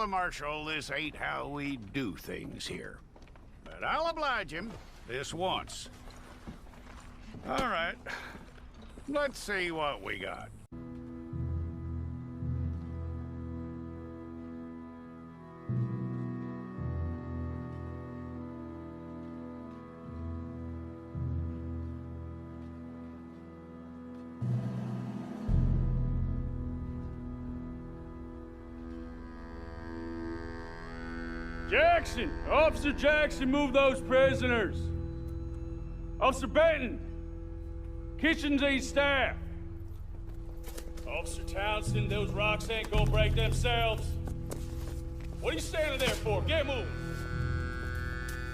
the Marshal this ain't how we do things here. But I'll oblige him this once. All right. Let's see what we got. Jackson! Officer Jackson, move those prisoners! Officer Benton! Kitchens and staff! Officer Townsend, those rocks ain't gonna break themselves. What are you standing there for? Get moving!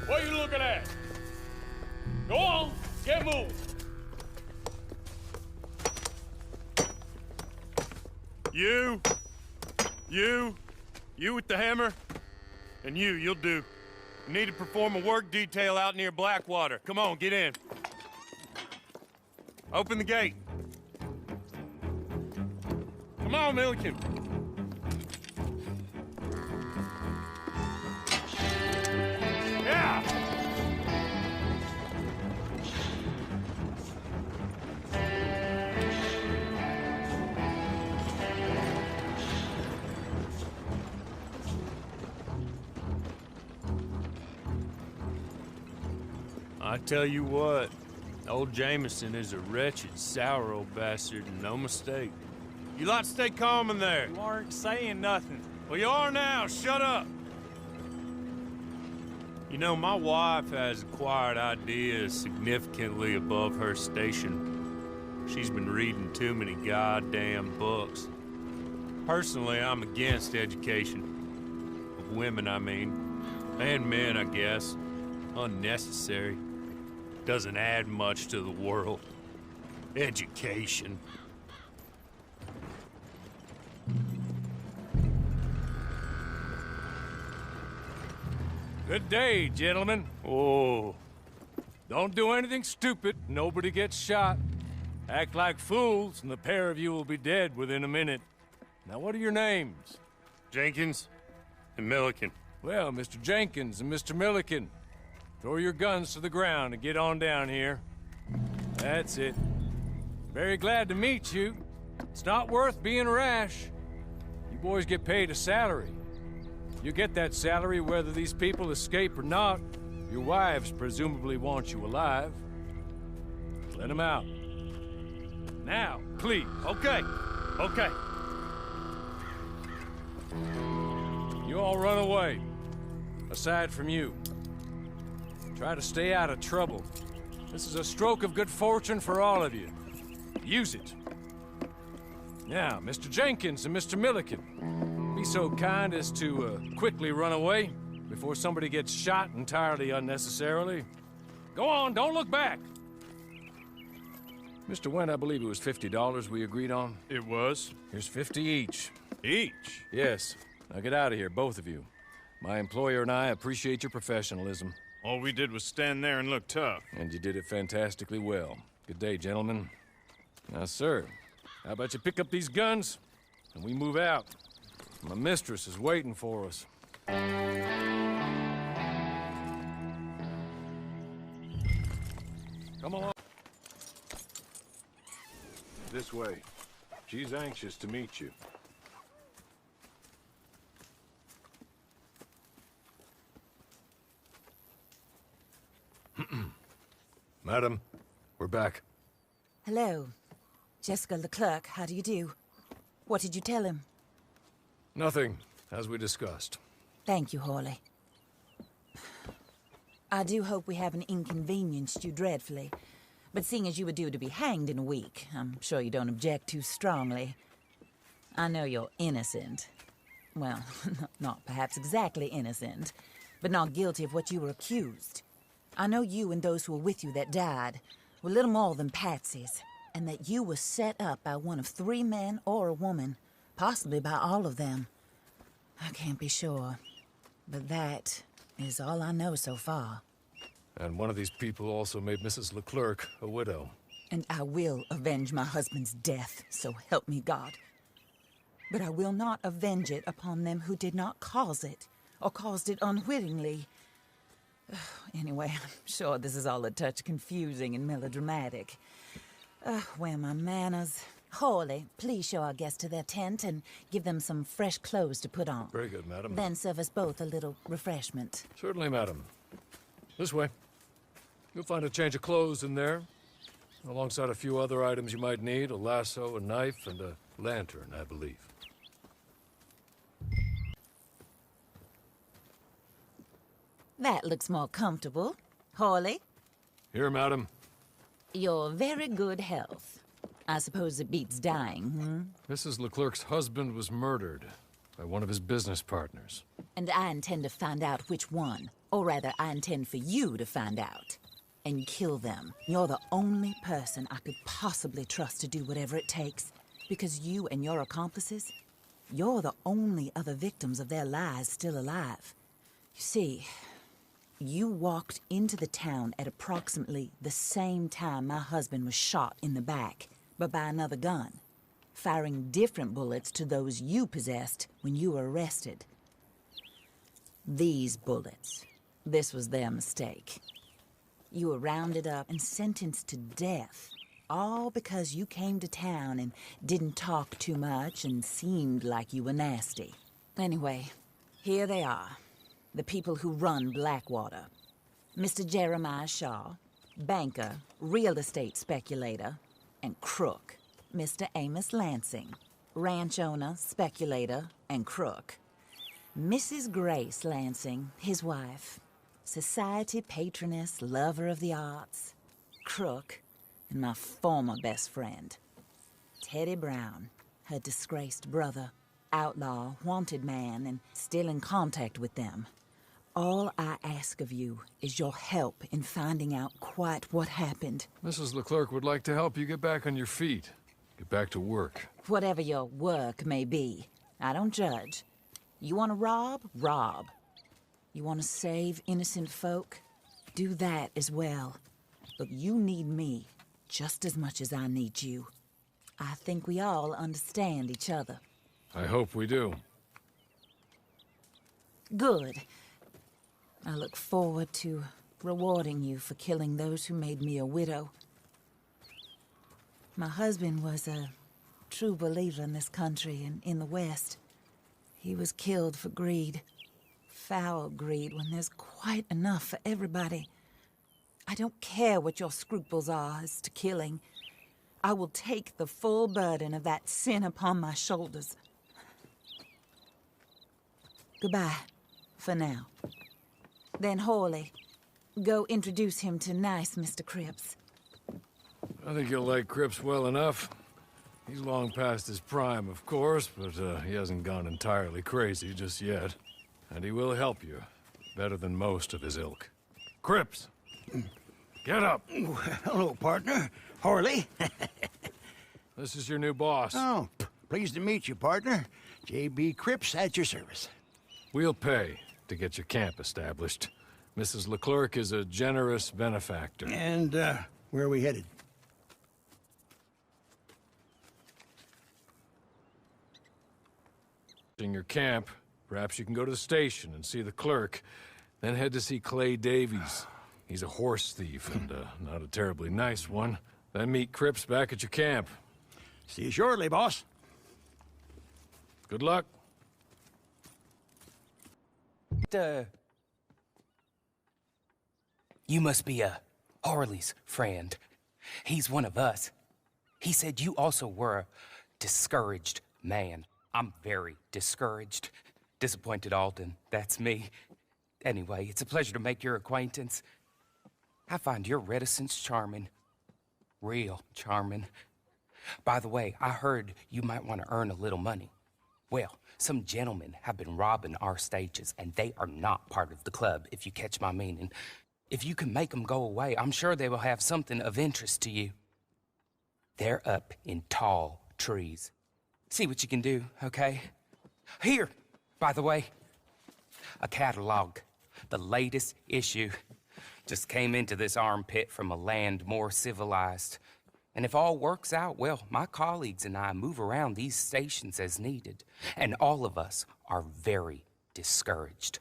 What are you looking at? Go on, get moving! You with the hammer? And you'll do. You need to perform a work detail out near Blackwater. Come on, get in. Open the gate. Come on, Milliken. Yeah! I tell you what, old Jameson is a wretched, sour old bastard, and no mistake. You lot stay calm in there. You aren't saying nothing. Well, you are now. Shut up. You know, my wife has acquired ideas significantly above her station. She's been reading too many goddamn books. Personally, I'm against education. Of women, I mean. And men, I guess. Unnecessary. Doesn't add much to the world. Education. Good day, gentlemen. Oh. Don't do anything stupid. Nobody gets shot. Act like fools, and the pair of you will be dead within a minute. Now, what are your names? Jenkins and Milliken. Well, Mr. Jenkins and Mr. Milliken, throw your guns to the ground and get on down here. That's it. Very glad to meet you. It's not worth being rash. You boys get paid a salary. You get that salary whether these people escape or not. Your wives presumably want you alive. Let them out. Now, please. Okay. Okay. You all run away. Aside from you. Try to stay out of trouble. This is a stroke of good fortune for all of you. Use it. Now, Mr. Jenkins and Mr. Milliken, be so kind as to quickly run away before somebody gets shot entirely unnecessarily. Go on, don't look back. Mr. Wendt, I believe it was $50 we agreed on. It was. Here's 50 each. Each? Yes. Now get out of here, both of you. My employer and I appreciate your professionalism. All we did was stand there and look tough. And you did it fantastically well. Good day, gentlemen. Now, sir, how about you pick up these guns and we move out? My mistress is waiting for us. Come along. This way. She's anxious to meet you. Madam, we're back. Hello. Jessica Leclerc, how do you do? What did you tell him? Nothing, as we discussed. Thank you, Hawley. I do hope we haven't inconvenienced you dreadfully. But seeing as you were due to be hanged in a week, I'm sure you don't object too strongly. I know you're innocent. Well, not perhaps exactly innocent, but not guilty of what you were accused. I know you and those who were with you that died were little more than patsies, and that you were set up by one of 3 men or a woman, possibly by all of them. I can't be sure, but that is all I know so far. And one of these people also made Mrs. Leclerc a widow. And I will avenge my husband's death, so help me God. but I will not avenge it upon them who did not cause it, or caused it unwittingly. Anyway, I'm sure this is all a touch confusing and melodramatic. Where are my manners? Hawley, please show our guests to their tent and give them some fresh clothes to put on. Very good, madam. Then serve us both a little refreshment. Certainly, madam. This way. You'll find a change of clothes in there, alongside a few other items you might need, a lasso, a knife, and a lantern, I believe. That looks more comfortable. Hawley, Here, madam. your very good health. I suppose it beats dying, Mrs. Leclerc's husband was murdered by one of his business partners. And I intend to find out which one. Or rather, I intend for you to find out. And kill them. You're the only person I could possibly trust to do whatever it takes. Because you and your accomplices, you're the only other victims of their lies still alive. You see, you walked into the town at approximately the same time my husband was shot in the back, but by another gun, firing different bullets to those you possessed when you were arrested. These bullets, this was their mistake. You were rounded up and sentenced to death, all because you came to town and didn't talk too much and seemed like you were nasty. Anyway, here they are, the people who run Blackwater. Mr. Jeremiah Shaw, banker, real estate speculator, and crook. Mr. Amos Lansing, ranch owner, speculator, and crook. Mrs. Grace Lansing, his wife, society patroness, lover of the arts, crook, and my former best friend. Teddy Brown, her disgraced brother, outlaw, wanted man, and still in contact with them. All I ask of you is your help in finding out quite what happened. Mrs. Leclerc would like to help you get back on your feet. Get back to work. Whatever your work may be, I don't judge. You want to rob? Rob. You want to save innocent folk? Do that as well. But you need me just as much as I need you. I think we all understand each other. I hope we do. Good. I look forward to rewarding you for killing those who made me a widow. My husband was a true believer in this country and in the West. He was killed for greed. Foul greed when there's quite enough for everybody. I don't care what your scruples are as to killing. I will take the full burden of that sin upon my shoulders. Goodbye, for now. Then Hawley, go introduce him to nice Mr. Cripps. I think you'll like Cripps well enough. He's long past his prime, of course, but he hasn't gone entirely crazy just yet. And he will help you, better than most of his ilk. Cripps! Get up! Hello, partner. Hawley. This is your new boss. Oh, pleased to meet you, partner. J.B. Cripps at your service. We'll pay to get your camp established. Mrs. Leclerc is a generous benefactor. And, where are we headed? In your camp, perhaps you can go to the station and see the clerk, then head to see Clay Davies. He's a horse thief, and not a terribly nice one. Then meet Cripps back at your camp. See you shortly, boss. Good luck. You must be Harley's friend. He's one of us. He said you also were a discouraged man. I'm very discouraged. Disappointed Alden, that's me. Anyway, it's a pleasure to make your acquaintance. I find your reticence charming. Real charming. By the way, I heard you might want to earn a little money. Well, some gentlemen have been robbing our stages, and they are not part of the club, if you catch my meaning. If you can make them go away, I'm sure they will have something of interest to you. They're up in tall trees. See what you can do, okay? Here, by the way, a catalog. The latest issue. Just came into this armpit from a land more civilized. And if all works out, well, my colleagues and I move around these stations as needed. And all of us are very discouraged.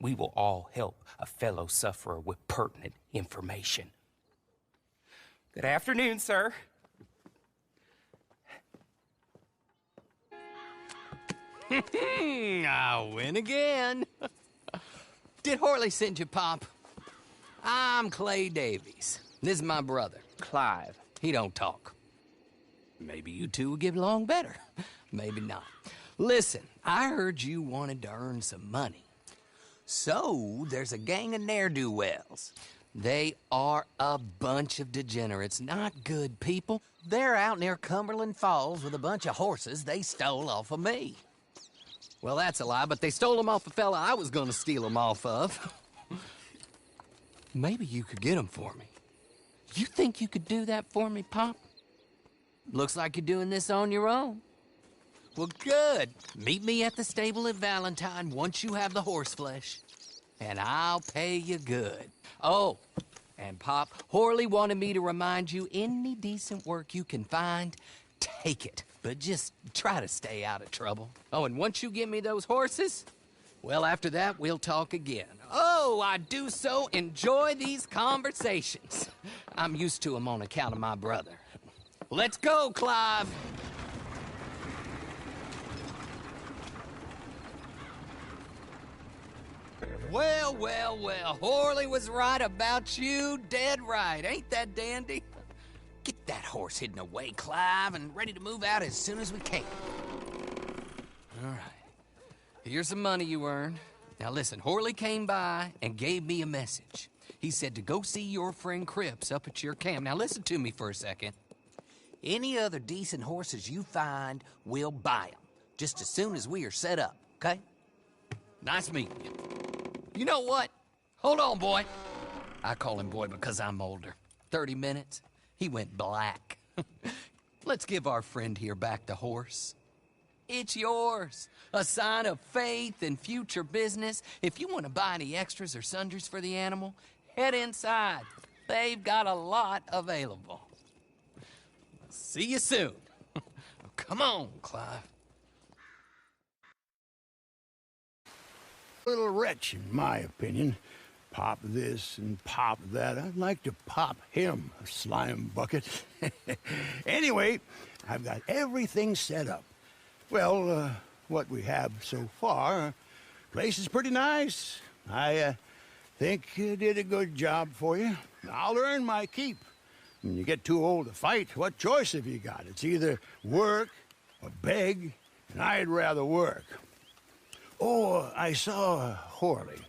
We will all help a fellow sufferer with pertinent information. Good afternoon, sir. I win again. Did Horley send you, Pop? I'm Clay Davies. This is my brother, Clive. He don't talk. Maybe you two will get along better. Maybe not. Listen, I heard you wanted to earn some money. So, there's a gang of ne'er-do-wells. They are a bunch of degenerates, not good people. They're out near Cumberland Falls with a bunch of horses they stole off of me. Well, that's a lie, but they stole them off a fella I was gonna steal them off of. Maybe you could get them for me. You think you could do that for me, Pop? Looks like you're doing this on your own. Well, good. Meet me at the stable at Valentine once you have the horse flesh, and I'll pay you good. Oh, and Pop, Horley wanted me to remind you, any decent work you can find, take it. But just try to stay out of trouble. Oh, and once you give me those horses, well, after that, we'll talk again. Oh, I do so enjoy these conversations. I'm used to them on account of my brother. Let's go, Clive. Well, well, well, Horley was right about you, dead right. Ain't that dandy? Get that horse hidden away, Clive, and ready to move out as soon as we can. All right. Here's the money you earned. Now listen, Horley came by and gave me a message. He said to go see your friend Cripps up at your camp. Now listen to me for a second. Any other decent horses you find, we'll buy them. Just as soon as we are set up, okay? Nice meeting you. You know what? Hold on, boy. I call him boy because I'm older. 30 minutes, he went black. Let's give our friend here back the horse. It's yours. A sign of faith and future business. If you want to buy any extras or sundries for the animal, head inside. They've got a lot available. See you soon. Come on, Clive. Little wretch, in my opinion. Pop this and pop that. I'd like to pop him, a slime bucket. Anyway, I've got everything set up. Well, what we have so far, place is pretty nice. I think you did a good job for you. I'll earn my keep. When you get too old to fight, what choice have you got? It's either work or beg, and I'd rather work. Oh, I saw Horley.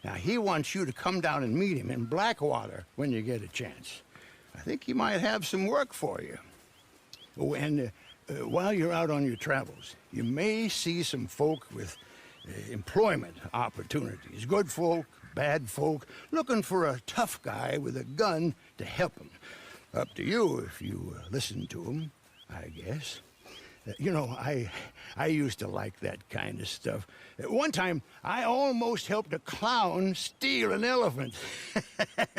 Now, he wants you to come down and meet him in Blackwater when you get a chance. I think he might have some work for you. Oh, and while you're out on your travels, you may see some folk with employment opportunities. Good folk, bad folk, looking for a tough guy with a gun to help them. Up to you if you listen to them, I guess. You know, I used to like that kind of stuff. One time, I almost helped a clown steal an elephant.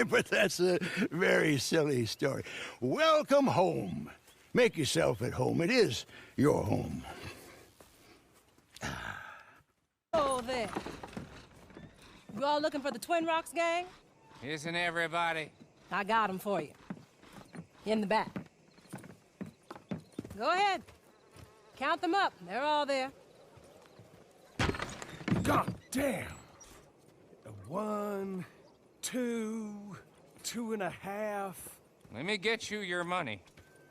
But that's a very silly story. Welcome home. Make yourself at home. It is your home. Oh, there. You all looking for the Twin Rocks gang? Isn't everybody? I got them for you. In the back. Go ahead. Count them up. They're all there. God damn. 1, 2, 2.5. Let me get you your money.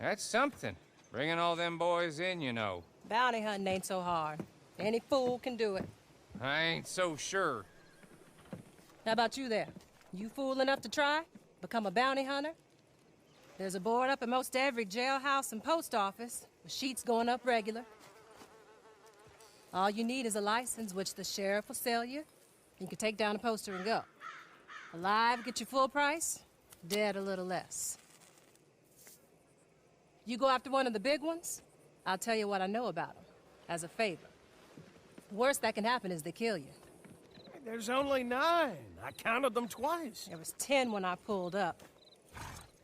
That's something. Bringing all them boys in, you know. Bounty hunting ain't so hard. Any fool can do it. I ain't so sure. How about you there? You fool enough to try? Become a bounty hunter? There's a board up at most every jailhouse and post office, with sheets going up regular. All you need is a license, which the sheriff will sell you. You can take down a poster and go. Alive, get you full price. Dead, a little less. You go after one of the big ones, I'll tell you what I know about them, as a favor. The worst that can happen is they kill you. There's only 9. I counted them twice. There was 10 when I pulled up.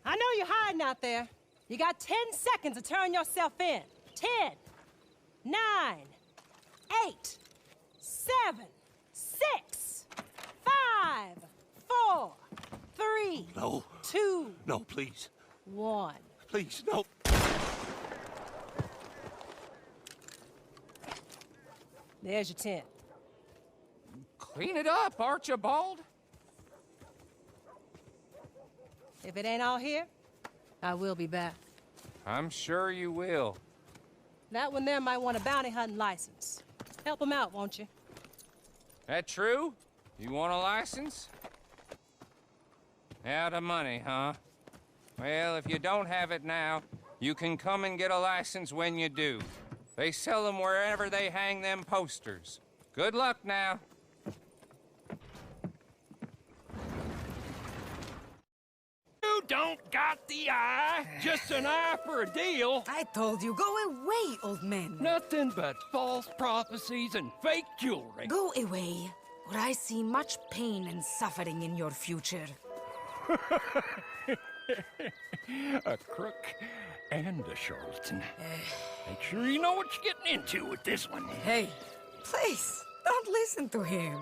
I know you're hiding out there. You got 10 seconds to turn yourself in. 10, 9, 8, 7, 6, 5, 4, 3, No. 2, No, please. 1. Please, no. There's your tent. Clean it up, Archibald. If it ain't all here, I will be back. I'm sure you will. That one there might want a bounty hunting license. Help him out, won't you? That true? You want a license? Out of money, huh? Well, if you don't have it now, you can come and get a license when you do. They sell them wherever they hang them posters. Good luck now. You don't got the eye, just an eye for a deal. I told you, go away, old man. Nothing but false prophecies and fake jewelry. Go away, or I see much pain and suffering in your future. A crook and a charlatan. Make sure you know what you're getting into with this one. Hey, please, don't listen to him.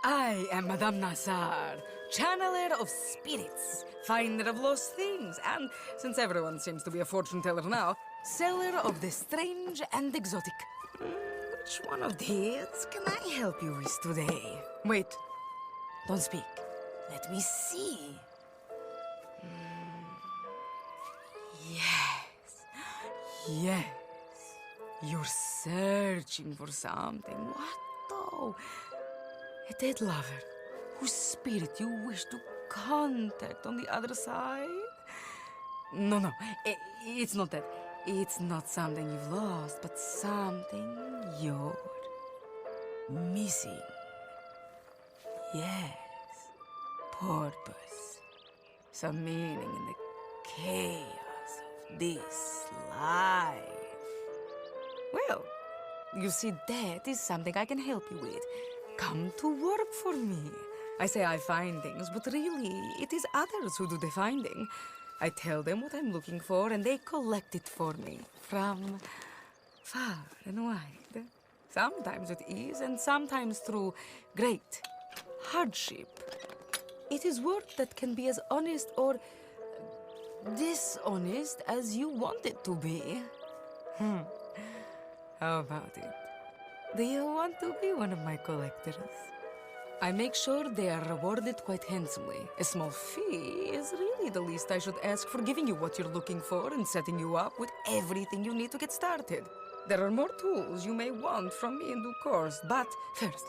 I am Madame Nazar, channeler of spirits, finder of lost things, and, since everyone seems to be a fortune teller now, seller of the strange and exotic. Which one of these can I help you with today? Wait, don't speak. Let me see. Yes. Yes. You're searching for something. What though? A dead lover whose spirit you wish to contact on the other side? No, it's not that. It's not something you've lost, but something you're missing. Yes. Purpose. Some meaning in the chaos of this life. Well, you see, that is something I can help you with. Come to work for me. I say I find things, but really, it is others who do the finding. I tell them what I'm looking for, and they collect it for me. From far and wide. Sometimes with ease, and sometimes through great hardship. It is work that can be as honest or dishonest as you want it to be. How about it? Do you want to be one of my collectors? I make sure they are rewarded quite handsomely. A small fee is really the least I should ask for giving you what you're looking for and setting you up with everything you need to get started. There are more tools you may want from me in due course, but first,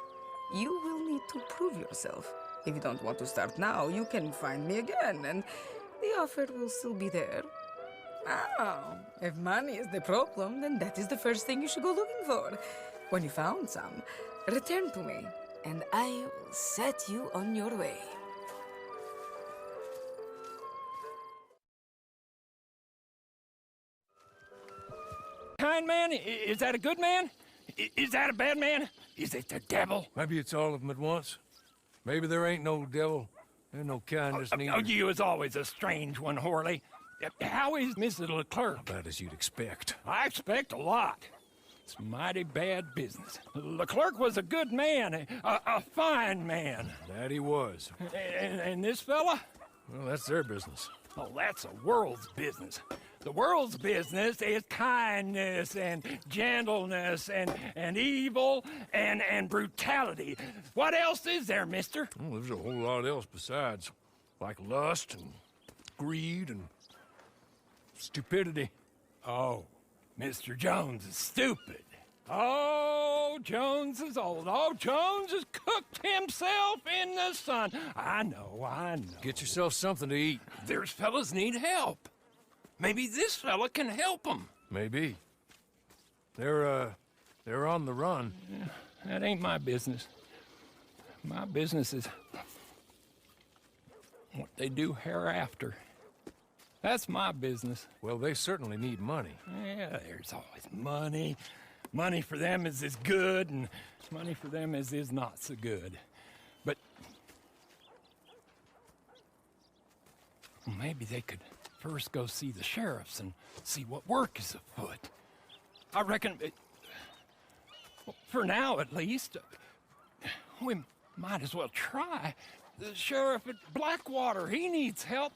you will need to prove yourself. If you don't want to start now, you can find me again, and the offer will still be there. Now, if money is the problem, then that is the first thing you should go looking for. When you found some, return to me, and I will set you on your way. Kind man? Is that a good man? Is that a bad man? Is it the devil? Maybe it's all of them at once. Maybe there ain't no devil. There's no kindness neither. You is always a strange one, Horley. How is Mrs. Leclerc? About as you'd expect. I expect a lot. It's mighty bad business. Leclerc was a good man, a fine man. That he was. And this fella? Well, that's their business. Oh, that's the world's business. The world's business is kindness and gentleness and evil and brutality. What else is there, mister? Well, there's a whole lot else besides. Like lust and greed and stupidity. Oh, Mr. Jones is stupid. Oh, Jones is old. Oh, Jones has cooked himself in the sun. I know. Get yourself something to eat. There's fellas need help. Maybe this fella can help them. Maybe. They're on the run. Yeah, that ain't my business. My business is what they do hereafter. That's my business. Well, they certainly need money. Yeah, there's always money. Money for them is good, and money for them is not so good. But maybe they could first go see the sheriffs and see what work is afoot. I reckon, for now at least, we might as well try. The sheriff at Blackwater, he needs help.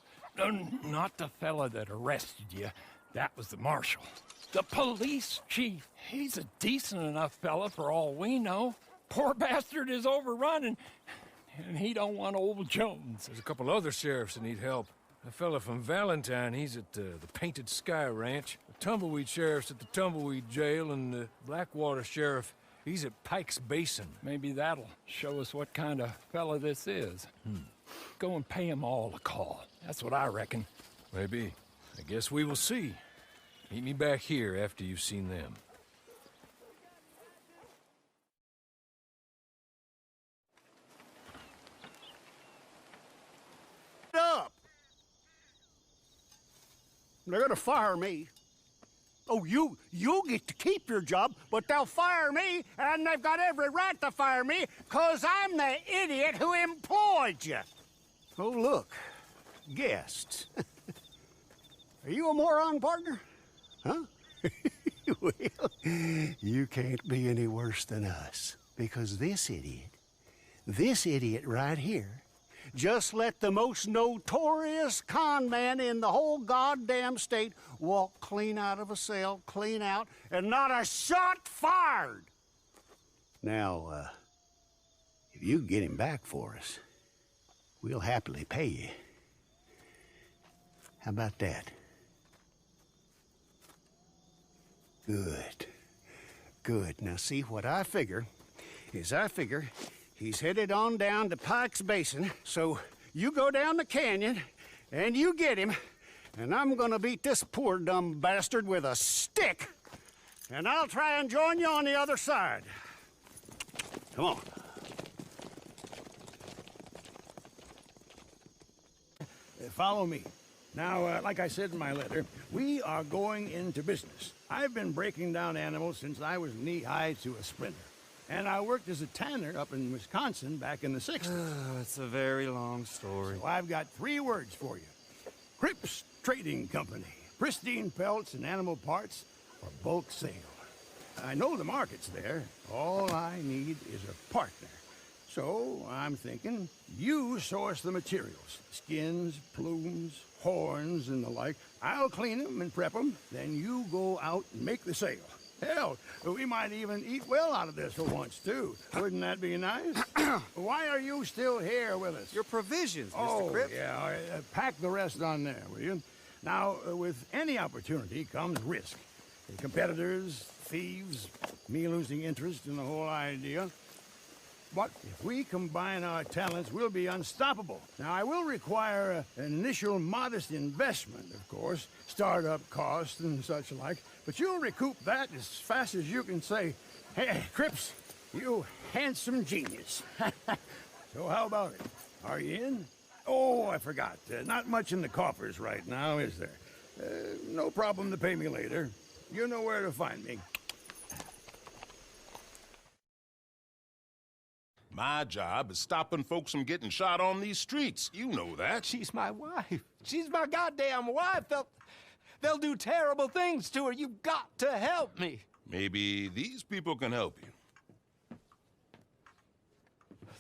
Not the fella that arrested you. That was the marshal. The police chief, he's a decent enough fella for all we know. Poor bastard is overrun, and he don't want old Jones. There's a couple other sheriffs that need help. A fella from Valentine, he's at the Painted Sky Ranch. The Tumbleweed sheriff's at the Tumbleweed Jail, and the Blackwater sheriff, he's at Pike's Basin. Maybe that'll show us what kind of fella this is. Go and pay them all a call. That's what I reckon. Maybe. I guess we will see. Meet me back here after you've seen them. Up! They're gonna fire me. Oh, you get to keep your job, but they'll fire me, and they've got every right to fire me, 'cause I'm the idiot who employed you. Oh, look. Guests. Are you a moron, partner? Huh? Well, you can't be any worse than us, because this idiot right here, just let the most notorious con man in the whole goddamn state walk clean out of a cell, clean out, and not a shot fired. Now, if you get him back for us, we'll happily pay you. How about that? Good. Good. Now, see, what I figure is he's headed on down to Pike's Basin, so you go down the canyon and you get him, and I'm gonna beat this poor dumb bastard with a stick, and I'll try and join you on the other side. Come on. Follow me. Now, like I said in my letter, we are going into business. I've been breaking down animals since I was knee-high to a sprinter. And I worked as a tanner up in Wisconsin back in the 60s. It's a very long story. So I've got 3 words for you. Cripps Trading Company. Pristine pelts and animal parts for bulk sale. I know the market's there. All I need is a partner. So I'm thinking you source the materials. Skins, plumes, horns, and the like. I'll clean them and prep them. Then you go out and make the sale. Hell, we might even eat well out of this for once, too. Wouldn't that be nice? Why are you still here with us? Your provisions, Mr. Cripps. Oh, yeah. All right, pack the rest on there, will you? Now, with any opportunity comes risk. Competitors, thieves, me losing interest in the whole idea. But if we combine our talents, we'll be unstoppable. Now, I will require an initial modest investment, of course, startup costs and such like, but you'll recoup that as fast as you can say, "Hey, Cripps, you handsome genius." So how about it? Are you in? Oh, I forgot. Not much in the coffers right now, is there? No problem to pay me later. You know where to find me. My job is stopping folks from getting shot on these streets. You know that. She's my wife. She's my goddamn wife. They'll do terrible things to her. You've got to help me. Maybe these people can help you.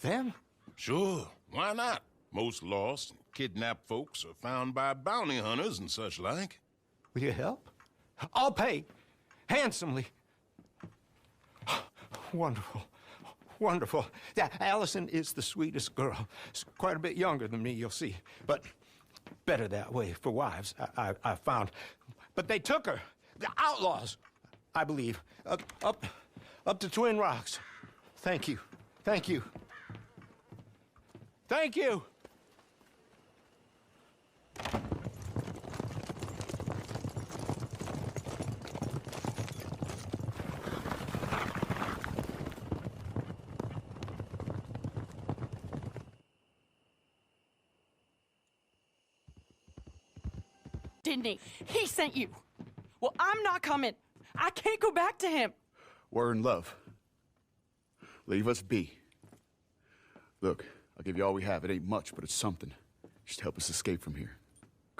Them? Sure. Why not? Most lost and kidnapped folks are found by bounty hunters and such like. Will you help? I'll pay. Handsomely. Wonderful. Wonderful. Yeah, Allison is the sweetest girl. She's quite a bit younger than me, you'll see. But better that way for wives, I found. But they took her. The outlaws, I believe. Up to Twin Rocks. Thank you. Thank you. Thank you. Didn't he? He sent you. Well, I'm not coming. I can't go back to him. We're in love. Leave us be. Look, I'll give you all we have. It ain't much, but it's something. Just help us escape from here.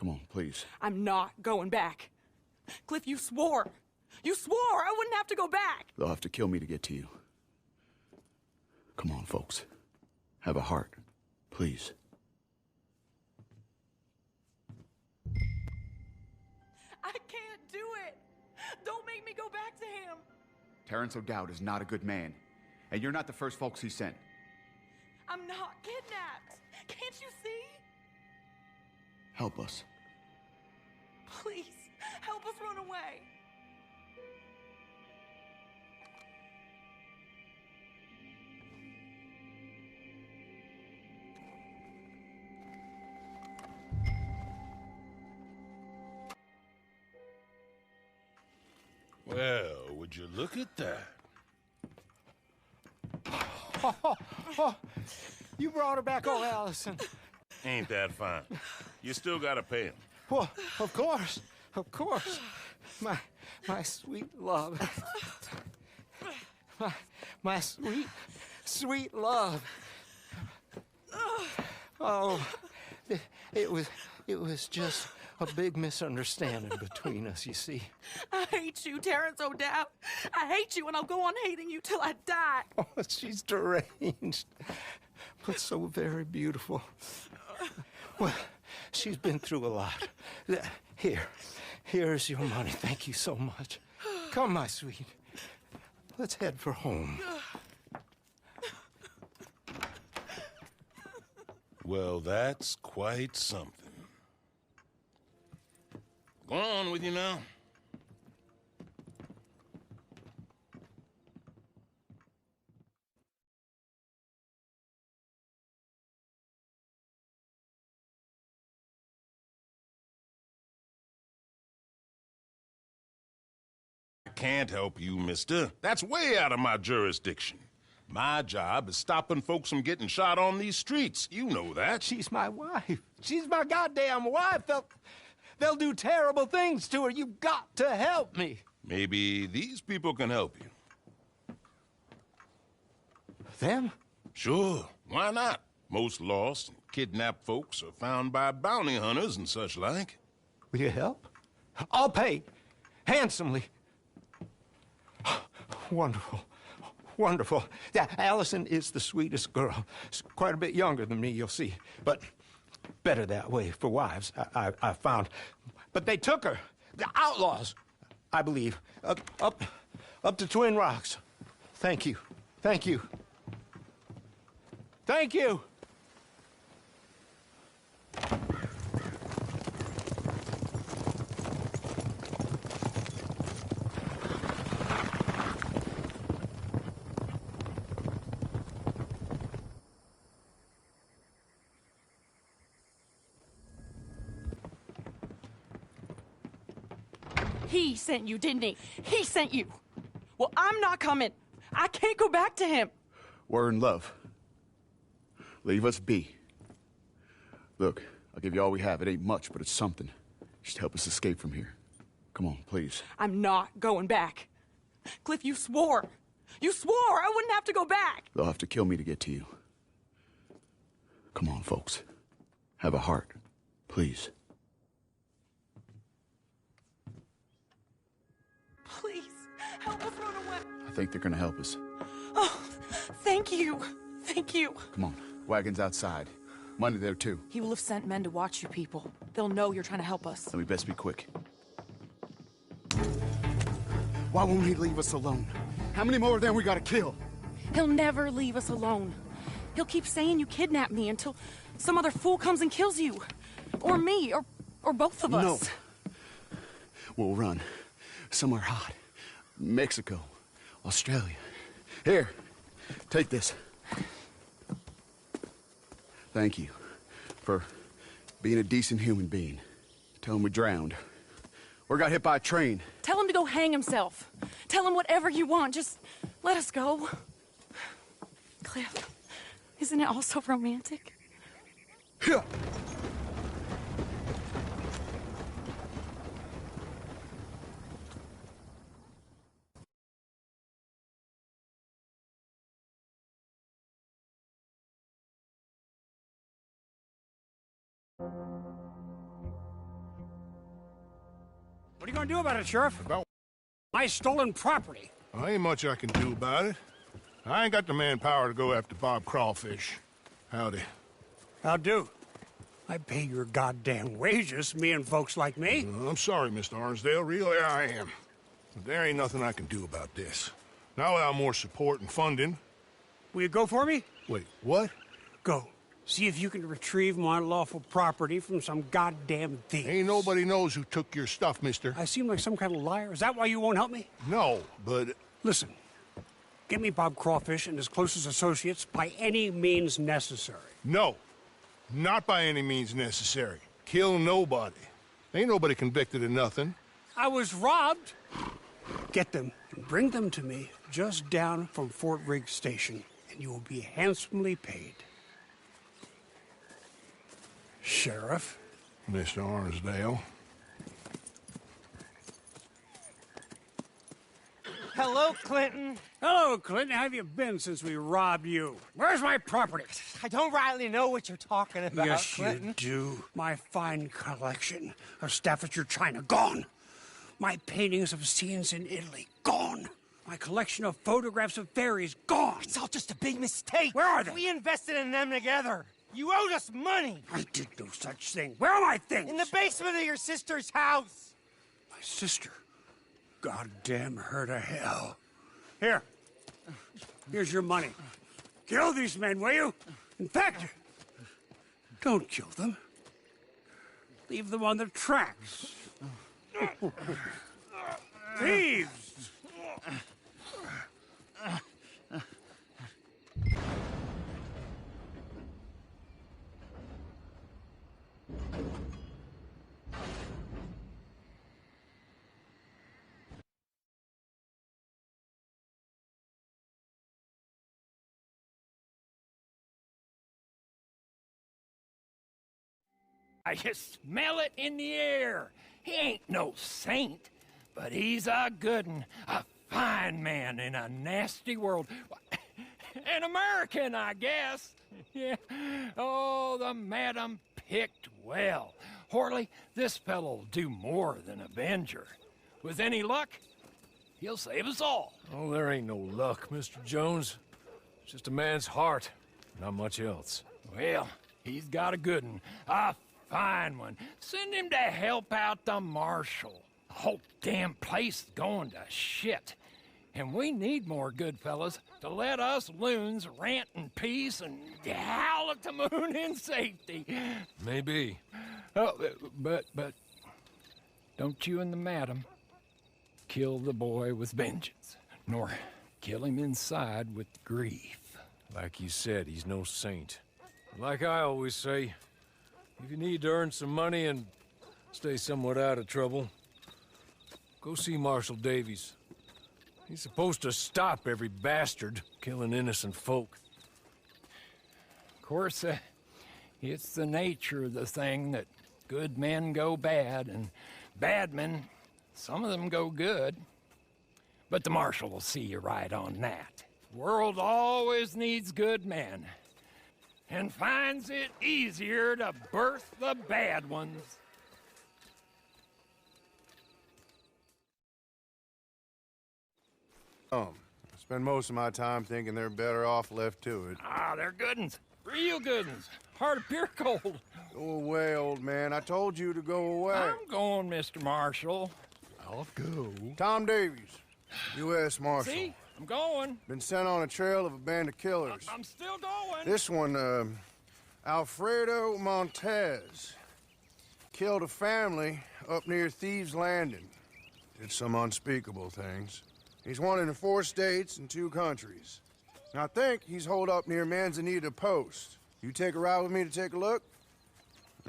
Come on, please. I'm not going back. Cliff, you swore. You swore I wouldn't have to go back. They'll have to kill me to get to you. Come on, folks. Have a heart, please. I can't do it. Don't make me go back to him. Terrence O'Dowd is not a good man, and you're not the first folks he sent. I'm not kidnapped. Can't you see? Help us. Please, help us run away. Well, would you look at that? You brought her back, oh, Allison. Ain't that fine? You still gotta pay him. Well, of course. My sweet love. My sweet, sweet love. Oh, it was just a big misunderstanding between us, you see. I hate you, Terrence O'Dowd. I hate you, and I'll go on hating you till I die. Oh, she's deranged, but so very beautiful. Well, she's been through a lot. Here's your money. Thank you so much. Come, my sweet. Let's head for home. Well, that's quite something. Go on with you now. I can't help you, mister. That's way out of my jurisdiction. My job is stopping folks from getting shot on these streets. You know that. She's my wife. She's my goddamn wife. They'll do terrible things to her. You've got to help me. Maybe these people can help you. Them? Sure. Why not? Most lost and kidnapped folks are found by bounty hunters and such like. Will you help? I'll pay. Handsomely. Wonderful. Wonderful. Yeah, Allison is the sweetest girl. She's quite a bit younger than me, you'll see. But better that way for wives, I found. But they took her. The outlaws, I believe. Up to Twin Rocks. Thank you. Thank you. Thank you. He sent you, didn't he? He sent you. Well, I'm not coming. I can't go back to him. We're in love. Leave us be. Look, I'll give you all we have. It ain't much, but it's something. Just help us escape from here. Come on, please. I'm not going back. Cliff, you swore. You swore I wouldn't have to go back. They'll have to kill me to get to you. Come on, folks. Have a heart, please. Please, help us run away. I think they're gonna help us. Oh, thank you. Thank you. Come on, wagon's outside. Money there, too. He will have sent men to watch you people. They'll know you're trying to help us. Then we best be quick. Why won't he leave us alone? How many more of them we gotta kill? He'll never leave us alone. He'll keep saying you kidnapped me until some other fool comes and kills you. Or me, or both of us. No. We'll run. Somewhere hot. Mexico. Australia. Here. Take this. Thank you for being a decent human being. Tell him we drowned. Or got hit by a train. Tell him to go hang himself. Tell him whatever you want. Just let us go. Cliff, isn't it all so romantic? Yeah. What are you gonna do about it, Sheriff? About my stolen property? Well, ain't much I can do about it. I ain't got the manpower to go after Bob Crawfish. Howdy. How do? I pay your goddamn wages, me and folks like me. I'm sorry, Mr. Arnsdale. Really, I am. But there ain't nothing I can do about this. Not without more support and funding. Will you go for me? Wait, what? Go. See if you can retrieve my lawful property from some goddamn thief. Ain't nobody knows who took your stuff, mister. I seem like some kind of liar. Is that why you won't help me? No, but... Listen. Get me Bob Crawfish and his closest associates by any means necessary. No. Not by any means necessary. Kill nobody. Ain't nobody convicted of nothing. I was robbed. Get them and bring them to me just down from Fort Riggs Station, and you will be handsomely paid. Sheriff? Mr. Arnsdale. Hello, Clinton. Hello, Clinton. How have you been since we robbed you? Where's my property? I don't rightly know what you're talking about, Yes, Clinton. you do. My fine collection of Staffordshire china, gone. My paintings of scenes in Italy, gone. My collection of photographs of fairies, gone. It's all just a big mistake. Where are they? We invested in them together. You owed us money. I did no such thing. Where are my things? In the basement of your sister's house. My sister? Goddamn her to hell. Here. Here's your money. Kill these men, will you? In fact, don't kill them. Leave them on the tracks. Thieves! I just smell it in the air. He ain't no saint, but he's a good un, a fine man in a nasty world. An American, I guess. Yeah. Oh, the madam picked well. Horley, this fellow'll do more than avenger. With any luck, he'll save us all. Oh, there ain't no luck, Mr. Jones. It's just a man's heart, not much else. Well, he's got a good un, a fine one. Send him to help out the marshal. The whole damn place is going to shit. And we need more good fellas to let us loons rant in peace and howl at the moon in safety. Maybe. Oh, but don't you and the madam kill the boy with vengeance, nor kill him inside with grief. Like you said, he's no saint. Like I always say, if you need to earn some money and stay somewhat out of trouble, go see Marshal Davies. He's supposed to stop every bastard killing innocent folk. Of course, it's the nature of the thing that good men go bad, and bad men, some of them go good. But the marshal will see you right on that. The world always needs good men, and finds it easier to birth the bad ones. I spend most of my time thinking they're better off left to it. Ah, they're good uns. Real good uns. Hard of pure cold. Go away, old man. I told you to go away. I'm going, Mr. Marshal. I'll go. Tom Davies, U.S. Marshal. See? I'm going. Been sent on a trail of a band of killers. I'm still going. This one, Alfredo Montez. Killed a family up near Thieves Landing. Did some unspeakable things. He's wanted in 4 states and 2 countries. I think he's holed up near Manzanita Post. You take a ride with me to take a look?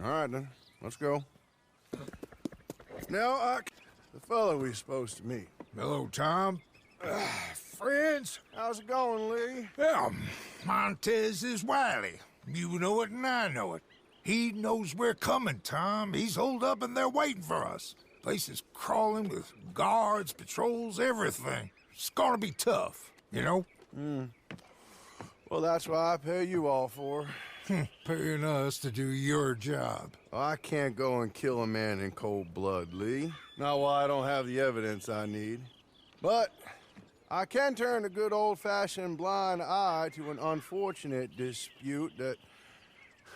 All right, then. Let's go. Now, the fellow we're supposed to meet. Hello, Tom. Friends? How's it going, Lee? Well, Montez is wily. You know it and I know it. He knows we're coming, Tom. He's holed up and they're waiting for us. Place is crawling with guards, patrols, everything. It's gonna be tough, you know? Well, that's why I pay you all for. Paying us to do your job. I can't go and kill a man in cold blood, Lee. Not why I don't have the evidence I need. But I can turn a good old-fashioned blind eye to an unfortunate dispute that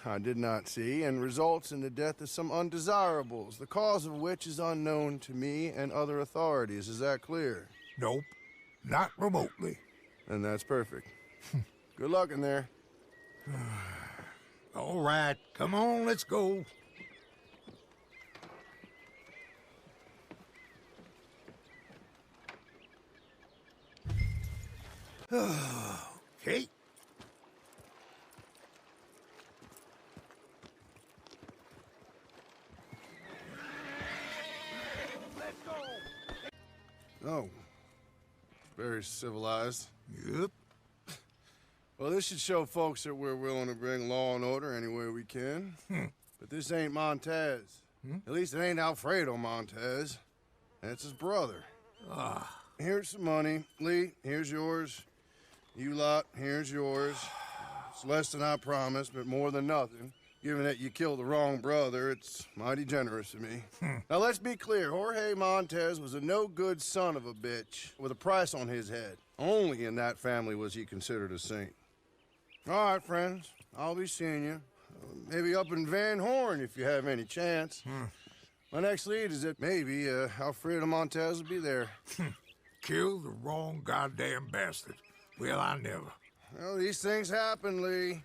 I did not see and results in the death of some undesirables, the cause of which is unknown to me and other authorities. Is that clear? Nope. Not remotely. And that's perfect. Good luck in there. All right, come on, let's go. Okay. Oh. Very civilized. Yep. Well, this should show folks that we're willing to bring law and order any way we can. But this ain't Montez. At least it ain't Alfredo Montez. That's his brother. Here's some money. Lee, here's yours. You lot, here's yours. It's less than I promised, but more than nothing. Given that you killed the wrong brother, it's mighty generous of me. Now, let's be clear. Jorge Montez was a no-good son of a bitch with a price on his head. Only in that family was he considered a saint. All right, friends. I'll be seeing you. Maybe up in Van Horn if you have any chance. My next lead is that maybe Alfredo Montez will be there. Kill the wrong goddamn bastard. Well, I never. Well, these things happen, Lee. In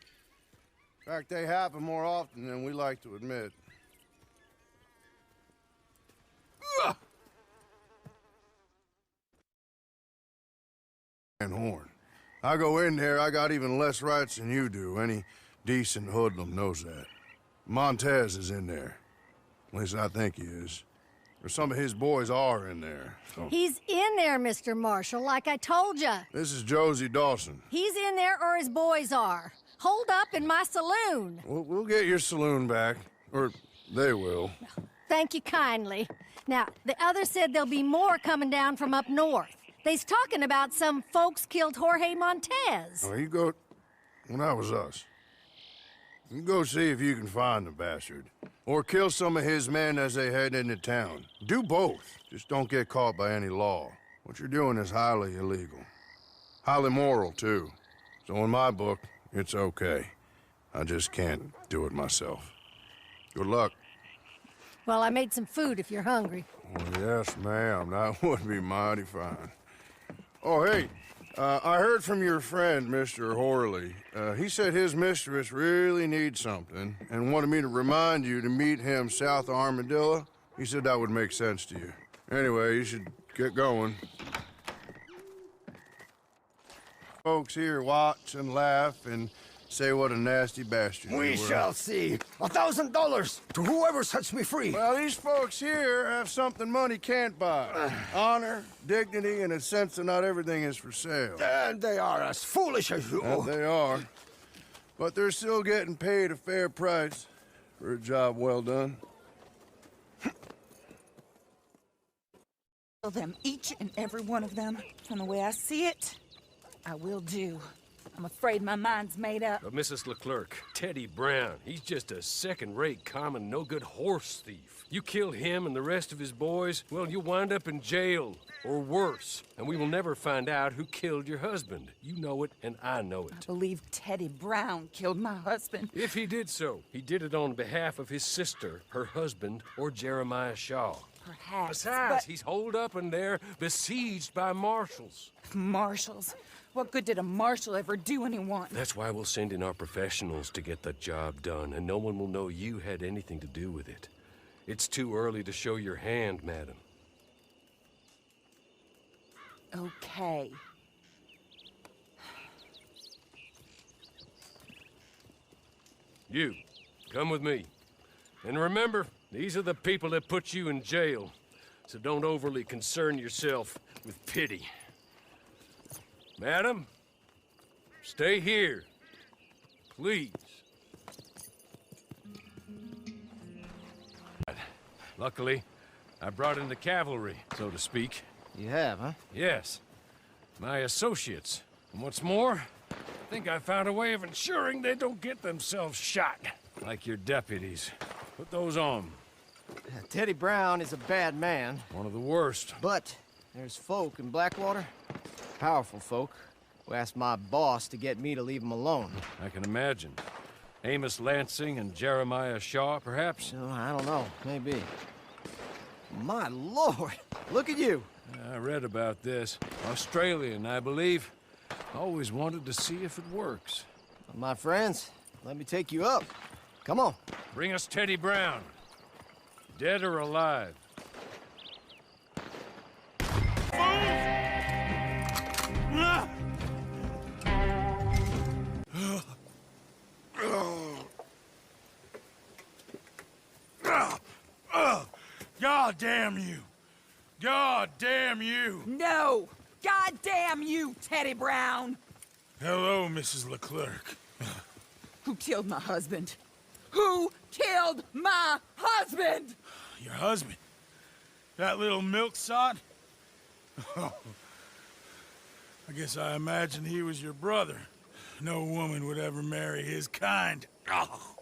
fact, they happen more often than we like to admit. Van Horn. I go in there, I got even less rights than you do. Any decent hoodlum knows that. Montez is in there. At least I think he is. Or some of his boys are in there. So. He's in there, Mr. Marshall, like I told you. This is Josie Dawson. He's in there or his boys are. Holed up in my saloon. We'll get your saloon back. Or they will. Thank you kindly. Now, the others said there'll be more coming down from up north. They's talking about some folks killed Jorge Montez. Oh, you go... Well, that was us. You go see if you can find the bastard. Or kill some of his men as they head into town. Do both. Just don't get caught by any law. What you're doing is highly illegal. Highly moral, too. So in my book, it's okay. I just can't do it myself. Good luck. Well, I made some food if you're hungry. Well, yes, ma'am. That would be mighty fine. Oh, hey. I heard from your friend, Mr. Horley. He said his mistress really needs something and wanted me to remind you to meet him south of Armadillo. He said that would make sense to you. Anyway, you should get going. Folks here watch and laugh and say what a nasty bastard We you were. shall see. $1,000 to whoever sets me free. Well, these folks here have something money can't buy. Honor, dignity, and a sense that not everything is for sale. And they are as foolish as you. And they are. But they're still getting paid a fair price for a job well done. Kill them, each and every one of them. From the way I see it, I will do. I'm afraid my mind's made up. But Mrs. Leclerc, Teddy Brown, he's just a second-rate, common, no-good horse thief. You kill him and the rest of his boys, well, you'll wind up in jail, or worse. And we will never find out who killed your husband. You know it, and I know it. I believe Teddy Brown killed my husband. If he did so, he did it on behalf of his sister, her husband, or Jeremiah Shaw. Perhaps, Besides, but... he's holed up in there, besieged by marshals. Marshals? What good did a marshal ever do anyone? That's why we'll send in our professionals to get the job done, and no one will know you had anything to do with it. It's too early to show your hand, madam. Okay. You, come with me. And remember, these are the people that put you in jail, so don't overly concern yourself with pity. Madam, stay here, please. Luckily, I brought in the cavalry, so to speak. You have, huh? Yes, my associates. And what's more, I think I found a way of ensuring they don't get themselves shot, like your deputies. Put those on. Teddy Brown is a bad man. One of the worst. But there's folk in Blackwater, powerful folk, who asked my boss to get me to leave him alone. I can imagine. Amos Lansing and Jeremiah Shaw, perhaps? No, I don't know. Maybe. My lord! Look at you! I read about this. Australian, I believe. Always wanted to see if it works. My friends, let me take you up. Come on. Bring us Teddy Brown. Dead or alive. God damn you! God damn you! No! God damn you, Teddy Brown! Hello, Mrs. Leclerc. Who killed my husband? Who killed my husband? Your husband? That little milksop? Oh. I guess I imagined he was your brother. No woman would ever marry his kind. Oh.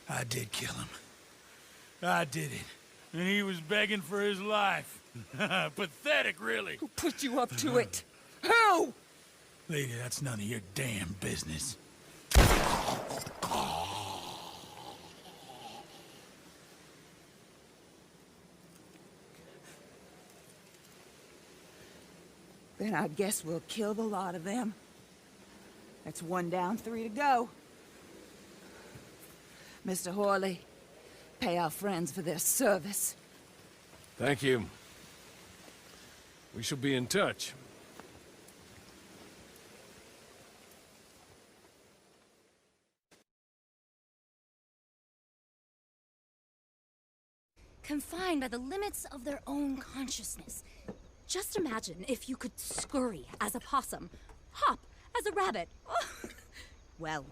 I did kill him. I did it. And he was begging for his life. Pathetic, really. Who put you up to it? Who? Lady, that's none of your damn business. Then I guess we'll kill the lot of them. That's 1 down, 3 to go. Mr. Horley, pay our friends for their service. Thank you. We shall be in touch. Confined by the limits of their own consciousness. Just imagine if you could scurry as a possum, hop as a rabbit. Well,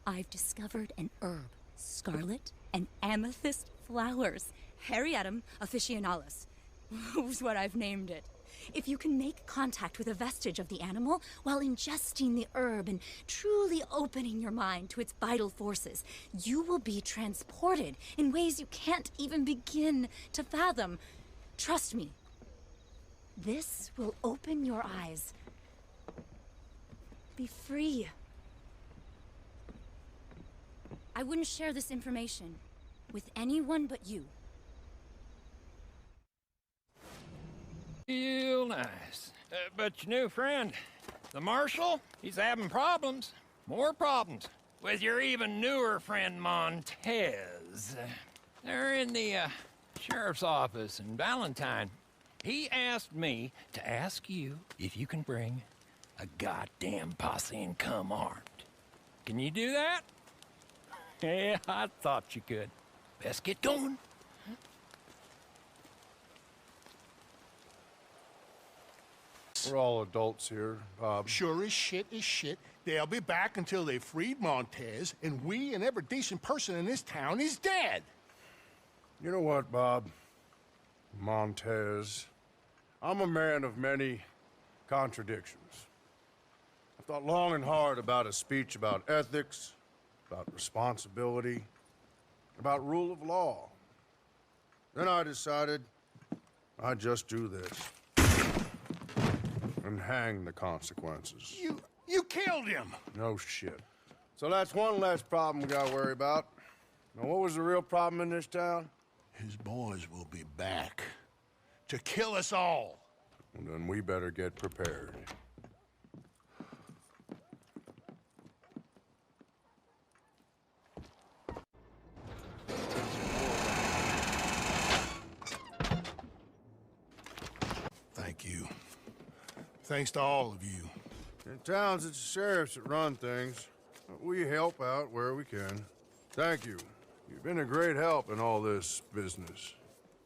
I've discovered an herb, scarlet and amethyst flowers. Hariatum officinalis was what I've named it. If you can make contact with a vestige of the animal while ingesting the herb and truly opening your mind to its vital forces, you will be transported in ways you can't even begin to fathom. Trust me, this will open your eyes. Be free. I wouldn't share this information with anyone but you. Real nice. But your new friend, the Marshal, he's having problems. More problems. With your even newer friend, Montez. They're in the sheriff's office in Valentine. He asked me to ask you if you can bring a goddamn posse and come armed. Can you do that? Yeah, I thought you could. Best get going. We're all adults here, Bob. Sure as shit is shit. They'll be back until they freed Montez, and we and every decent person in this town is dead. You know what, Bob? Montez. I'm a man of many contradictions. I've thought long and hard about a speech about ethics, about responsibility, about rule of law. Then I decided I'd just do this. And hang the consequences. You killed him! No shit. So that's one less problem we gotta worry about. Now, what was the real problem in this town? His boys will be back to kill us all. Well, then we better get prepared. Thank you. Thanks to all of you. In towns, it's the sheriffs that run things. We help out where we can. Thank you. You've been a great help in all this business.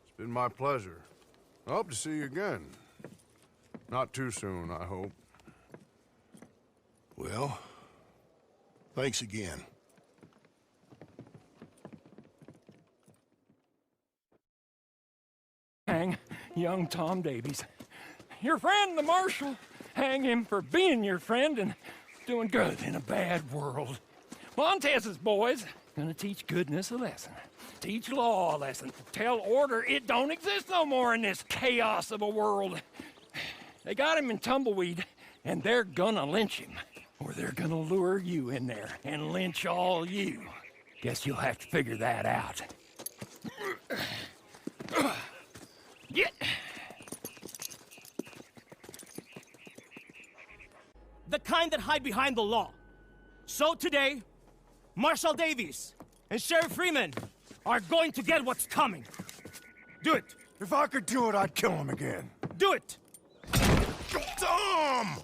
It's been my pleasure. I hope to see you again. Not too soon, I hope. Well, thanks again. Hang young Tom Davies. Your friend, the Marshal. Hang him for being your friend and doing good in a bad world. Montez's boys, Gonna teach goodness a lesson. Teach law a lesson. Tell order it don't exist no more in this chaos of a world. They got him in Tumbleweed, and they're gonna lynch him. Or they're gonna lure you in there and lynch all you. Guess you'll have to figure that out. Get. The kind that hide behind the law. So today, Marshal Davies and Sheriff Freeman are going to get what's coming. Do it. If I could do it, I'd kill him again. Do it. Tom!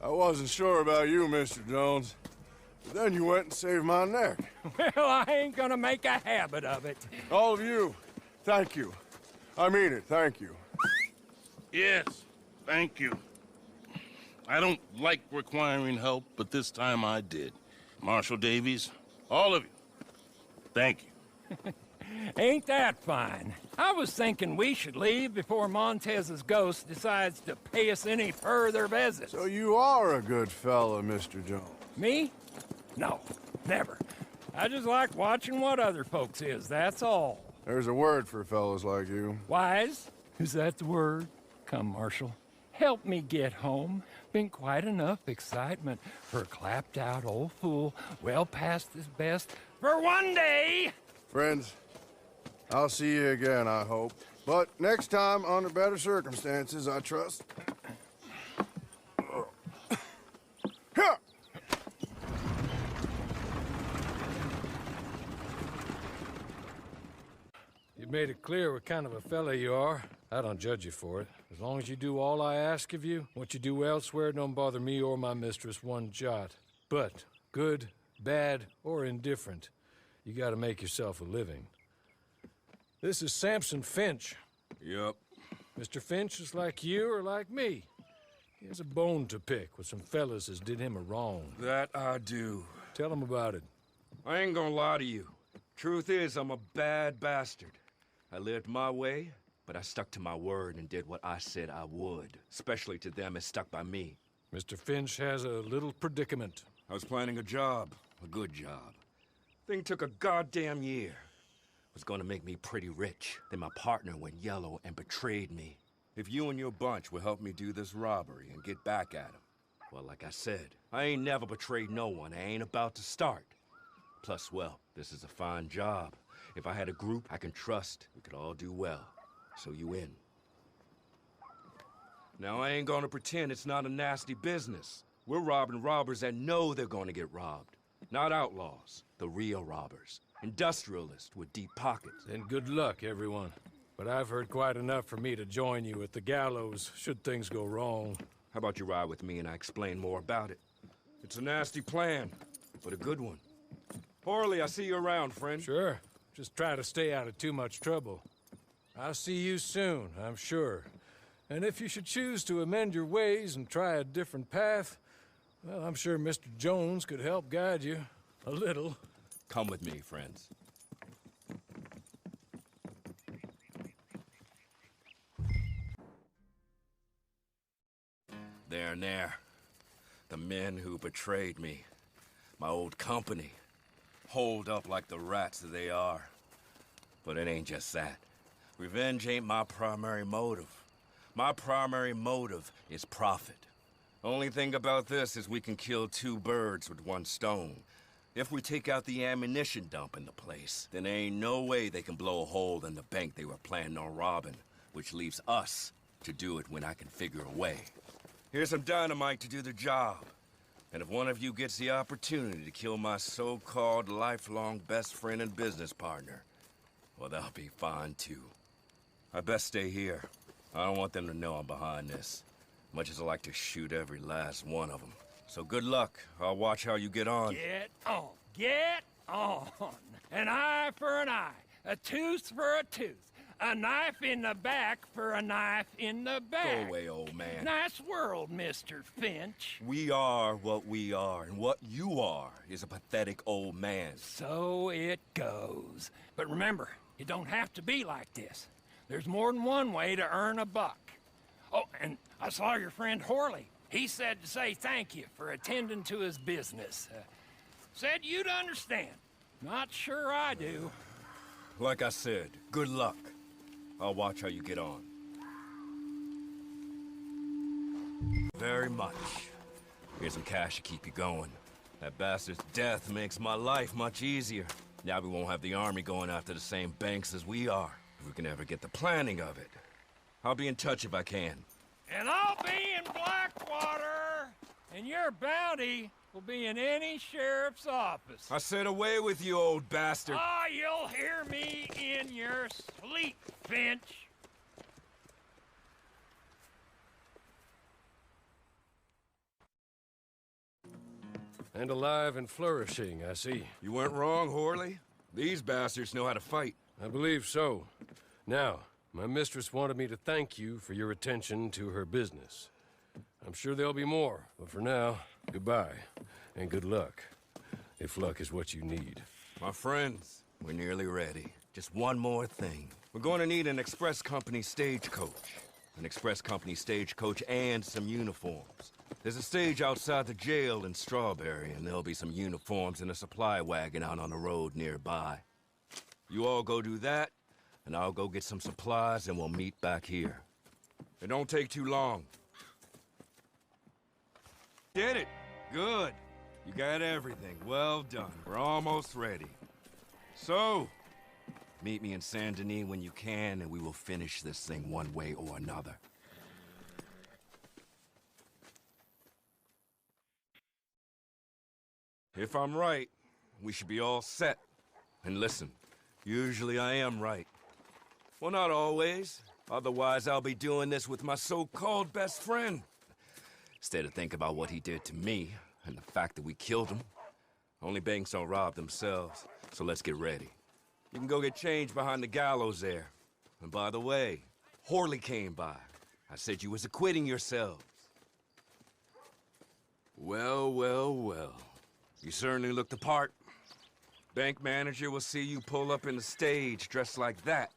I wasn't sure about you, Mr. Jones. But then you went and saved my neck. Well, I ain't gonna make a habit of it. All of you, thank you. I mean it, thank you. Yes, thank you. I don't like requiring help, but this time I did. Marshal Davies, all of you, thank you. Ain't that fine? I was thinking we should leave before Montez's ghost decides to pay us any further visits. So you are a good fella, Mr. Jones. Me? No, never. I just like watching what other folks is, that's all. There's a word for fellas like you. Wise? Is that the word? Come, Marshal. Help me get home. Been quite enough excitement for a clapped-out old fool, well past his best, for one day! Friends, I'll see you again, I hope. But next time, under better circumstances, I trust. You've made it clear what kind of a fella you are. I don't judge you for it. As long as you do all I ask of you, what you do elsewhere don't bother me or my mistress one jot. But, good, bad, or indifferent, you gotta make yourself a living. This is Samson Finch. Yup. Mr. Finch is like you or like me. He has a bone to pick with some fellas as did him a wrong. That I do. Tell him about it. I ain't gonna lie to you. Truth is, I'm a bad bastard. I lived my way, but I stuck to my word and did what I said I would, especially to them as stuck by me. Mr. Finch has a little predicament. I was planning a job, a good job. Thing took a goddamn year. Was gonna make me pretty rich. Then my partner went yellow and betrayed me. If you and your bunch will help me do this robbery and get back at him, well, like I said, I ain't never betrayed no one. I ain't about to start. Plus, well, this is a fine job. If I had a group I can trust, we could all do well. So you in. Now, I ain't gonna pretend it's not a nasty business. We're robbing robbers that know they're gonna get robbed. Not outlaws, the real robbers. Industrialists with deep pockets. Then good luck, everyone. But I've heard quite enough for me to join you at the gallows, should things go wrong. How about you ride with me and I explain more about it? It's a nasty plan, but a good one. Harley, I see you around, friend. Sure. Just try to stay out of too much trouble. I'll see you soon, I'm sure. And if you should choose to amend your ways and try a different path, well, I'm sure Mr. Jones could help guide you. A little. Come with me, friends. There and there. The men who betrayed me. My old company. Holed up like the rats that they are. But it ain't just that. Revenge ain't my primary motive. My primary motive is profit. Only thing about this is we can kill two birds with one stone. If we take out the ammunition dump in the place, then there ain't no way they can blow a hole in the bank they were planning on robbing, which leaves us to do it when I can figure a way. Here's some dynamite to do the job. And if one of you gets the opportunity to kill my so-called lifelong best friend and business partner, well, that'll be fine too. I best stay here. I don't want them to know I'm behind this, much as I like to shoot every last one of them. So good luck. I'll watch how you get on. Get on. Get on. An eye for an eye. A tooth for a tooth. A knife in the back for a knife in the back. Go away, old man. Nice world, Mr. Finch. We are what we are, and what you are is a pathetic old man. So it goes. But remember, you don't have to be like this. There's more than one way to earn a buck. Oh, and I saw your friend Horley. He said to say thank you for attending to his business. Said you'd understand. Not sure I do. Like I said, good luck. I'll watch how you get on. Very much. Here's some cash to keep you going. That bastard's death makes my life much easier. Now we won't have the army going after the same banks as we are, if we can ever get the planning of it. I'll be in touch if I can. And I'll be in Blackwater, and your bounty will be in any sheriff's office. I said away with you, old bastard. Ah, you'll hear me in your sleep, Finch. And alive and flourishing, I see. You weren't wrong, Horley. These bastards know how to fight. I believe so. Now, my mistress wanted me to thank you for your attention to her business. I'm sure there'll be more, but for now, goodbye, and good luck, if luck is what you need. My friends, we're nearly ready. Just one more thing. We're going to need an express company stagecoach. An express company stagecoach and some uniforms. There's a stage outside the jail in Strawberry, and there'll be some uniforms and a supply wagon out on the road nearby. You all go do that, and I'll go get some supplies, and we'll meet back here. It don't take too long. Did it! Good. You got everything. Well done. We're almost ready. So, meet me in Saint Denis when you can, and we will finish this thing one way or another. If I'm right, we should be all set. And listen, usually I am right. Well, not always. Otherwise, I'll be doing this with my so-called best friend. Instead of think about what he did to me, and the fact that we killed him. Only banks don't rob themselves, so let's get ready. You can go get changed behind the gallows there. And by the way, Horley came by. I said you was acquitting yourselves. Well, well, well. You certainly look the part. Bank manager will see you pull up in the stage dressed like that,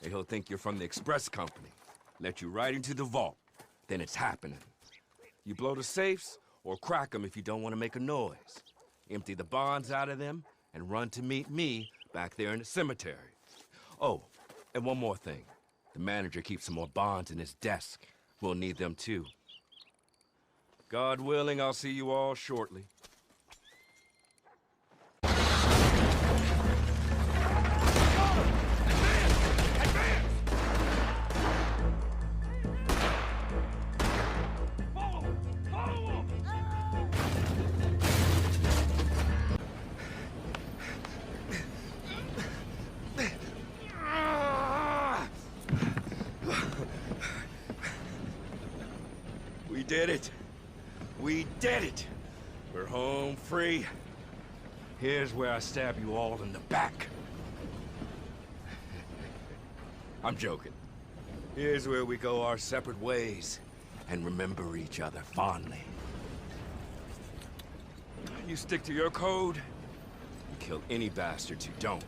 and he'll think you're from the express company. Let you right into the vault. Then it's happening. You blow the safes, or crack them if you don't want to make a noise. Empty the bonds out of them, and run to meet me back there in the cemetery. Oh, and one more thing. The manager keeps some more bonds in his desk. We'll need them too. God willing, I'll see you all shortly. We did it. We did it. We're home free. Here's where I stab you all in the back. I'm joking. Here's where we go our separate ways and remember each other fondly. You stick to your code, you kill any bastards who don't.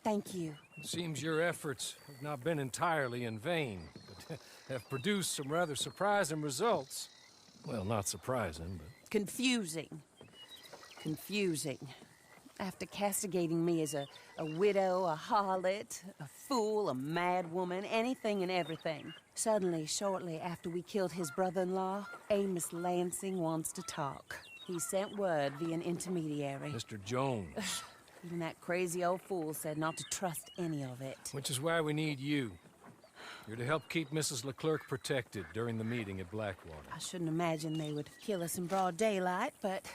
Thank you. It seems your efforts have not been entirely in vain, but have produced some rather surprising results. Well, not surprising, but... Confusing. Confusing. After castigating me as a widow, a harlot, a fool, a mad woman, anything and everything. Suddenly, shortly after we killed his brother-in-law, Amos Lansing wants to talk. He sent word via an intermediary. Mr. Jones. Even that crazy old fool said not to trust any of it. Which is why we need you. You're to help keep Mrs. Leclerc protected during the meeting at Blackwater. I shouldn't imagine they would kill us in broad daylight, but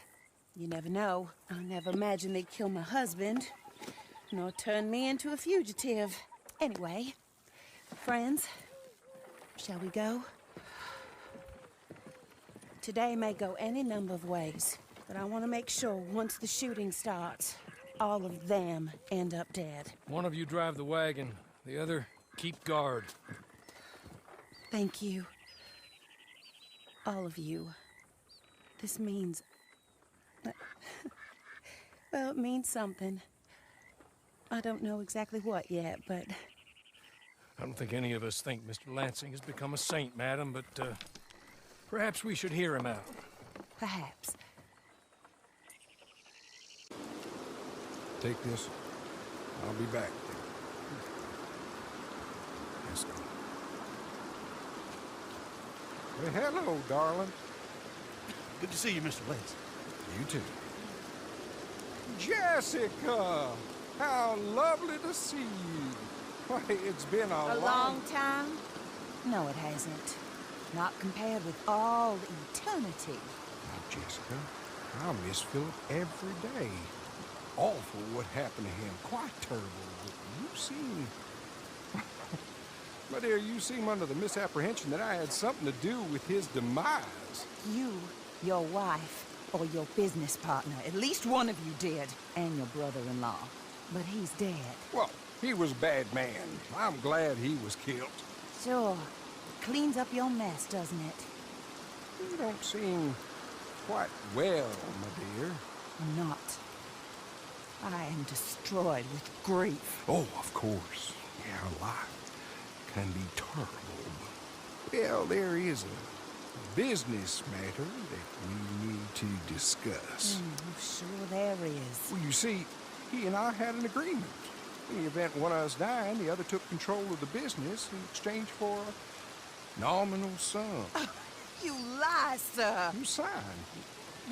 you never know. I never imagined they'd kill my husband, nor turn me into a fugitive. Anyway, friends, shall we go? Today may go any number of ways, but I want to make sure once the shooting starts, all of them end up dead. One of you drive the wagon, the other keep guard. Thank you. All of you. This means... well, it means something. I don't know exactly what yet, but... I don't think any of us think Mr. Lansing has become a saint, madam, but perhaps we should hear him out. Perhaps. Take this. I'll be back. Let's go. Well, hello, darling. Good to see you, Mr. Lansing. You too. Jessica! How lovely to see you. Why, it's been A long time? No, it hasn't. Not compared with all eternity. Now, Jessica, I miss Philip every day. Awful what happened to him. Quite terrible. But you seem... My dear, you seem under the misapprehension that I had something to do with his demise. You, your wife, or your business partner. At least one of you did. And your brother-in-law. But he's dead. Well, he was a bad man. I'm glad he was killed. Sure. Cleans up your mess, doesn't it? You don't seem quite well, my dear. I'm not. I am destroyed with grief. Oh, of course. Yeah, life can be terrible. Well, there is a business matter that we need to discuss. Sure there is. Well, you see, he and I had an agreement. In the event one of us died, the other took control of the business in exchange for a nominal sum. You lie, sir. You signed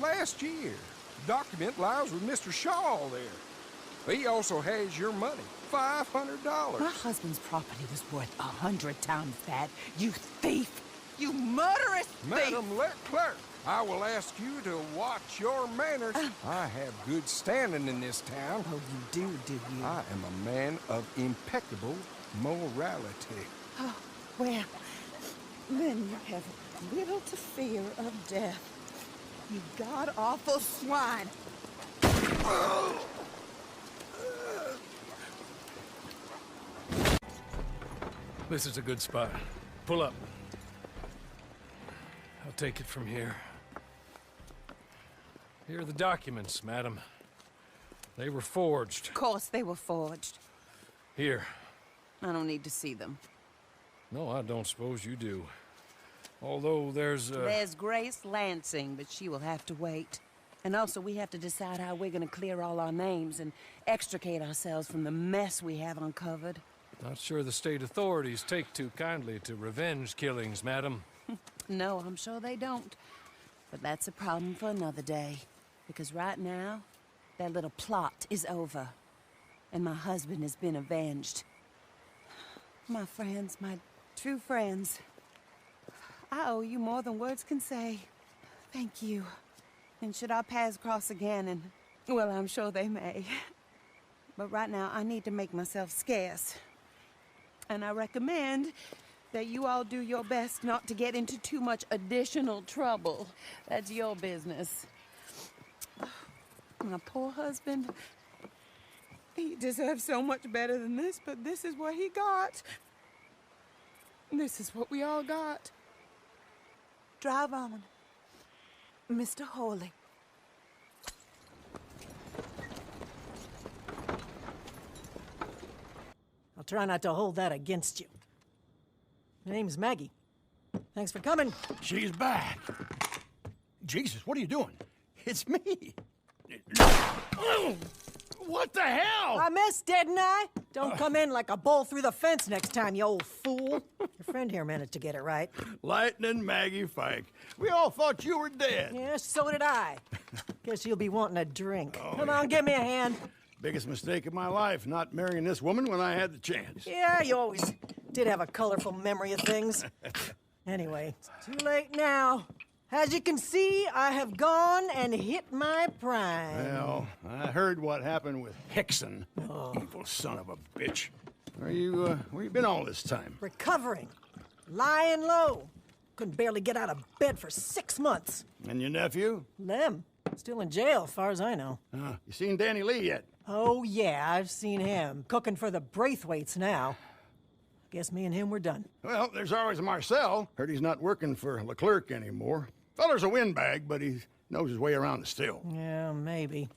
last year. The document lies with Mr. Shaw there. He also has your money, $500. My husband's property was worth 100 times that. You thief! You murderous thief! Madam Leclerc, I will ask you to watch your manners. I have good standing in this town. Oh, you do you? I am a man of impeccable morality. Oh, well, then you have little to fear of death. You god-awful swine! This is a good spot. Pull up. I'll take it from here. Here are the documents, madam. They were forged. Of course they were forged. Here. I don't need to see them. No, I don't suppose you do. Although there's Grace Lansing, but she will have to wait. And also, we have to decide how we're gonna clear all our names and extricate ourselves from the mess we have uncovered. Not sure the state authorities take too kindly to revenge killings, madam. No, I'm sure they don't. But that's a problem for another day. Because right now, that little plot is over. And my husband has been avenged. My friends, my true friends. I owe you more than words can say. Thank you. And should our paths cross again, and... well, I'm sure they may. But right now, I need to make myself scarce. And I recommend that you all do your best not to get into too much additional trouble. That's your business. My poor husband, he deserves so much better than this, but this is what he got. This is what we all got. Drive on, Mr. Hawley. I'll try not to hold that against you. My name's Maggie. Thanks for coming. She's back. Jesus, what are you doing? It's me. What the hell? I missed, didn't I? Don't come in like a bull through the fence next time, you old fool. Your friend here managed to get it right. Lightning Maggie Fike. We all thought you were dead. Yeah, so did I. Guess you'll be wanting a drink. Come on, give me a hand. Biggest mistake of my life, not marrying this woman when I had the chance. Yeah, you always did have a colorful memory of things. Anyway, it's too late now. As you can see, I have gone and hit my prime. Well, I heard what happened with Hickson. Evil son of a bitch. Where you been all this time? Recovering. Lying low. Couldn't barely get out of bed for 6 months. And your nephew? Lem. Still in jail, as far as I know. You seen Danny Lee yet? Oh, yeah, I've seen him. Cooking for the Braithwaites now. Guess me and him were done. Well, there's always Marcel. Heard he's not working for Leclerc anymore. Feller's a windbag, but he knows his way around the still. Yeah, maybe.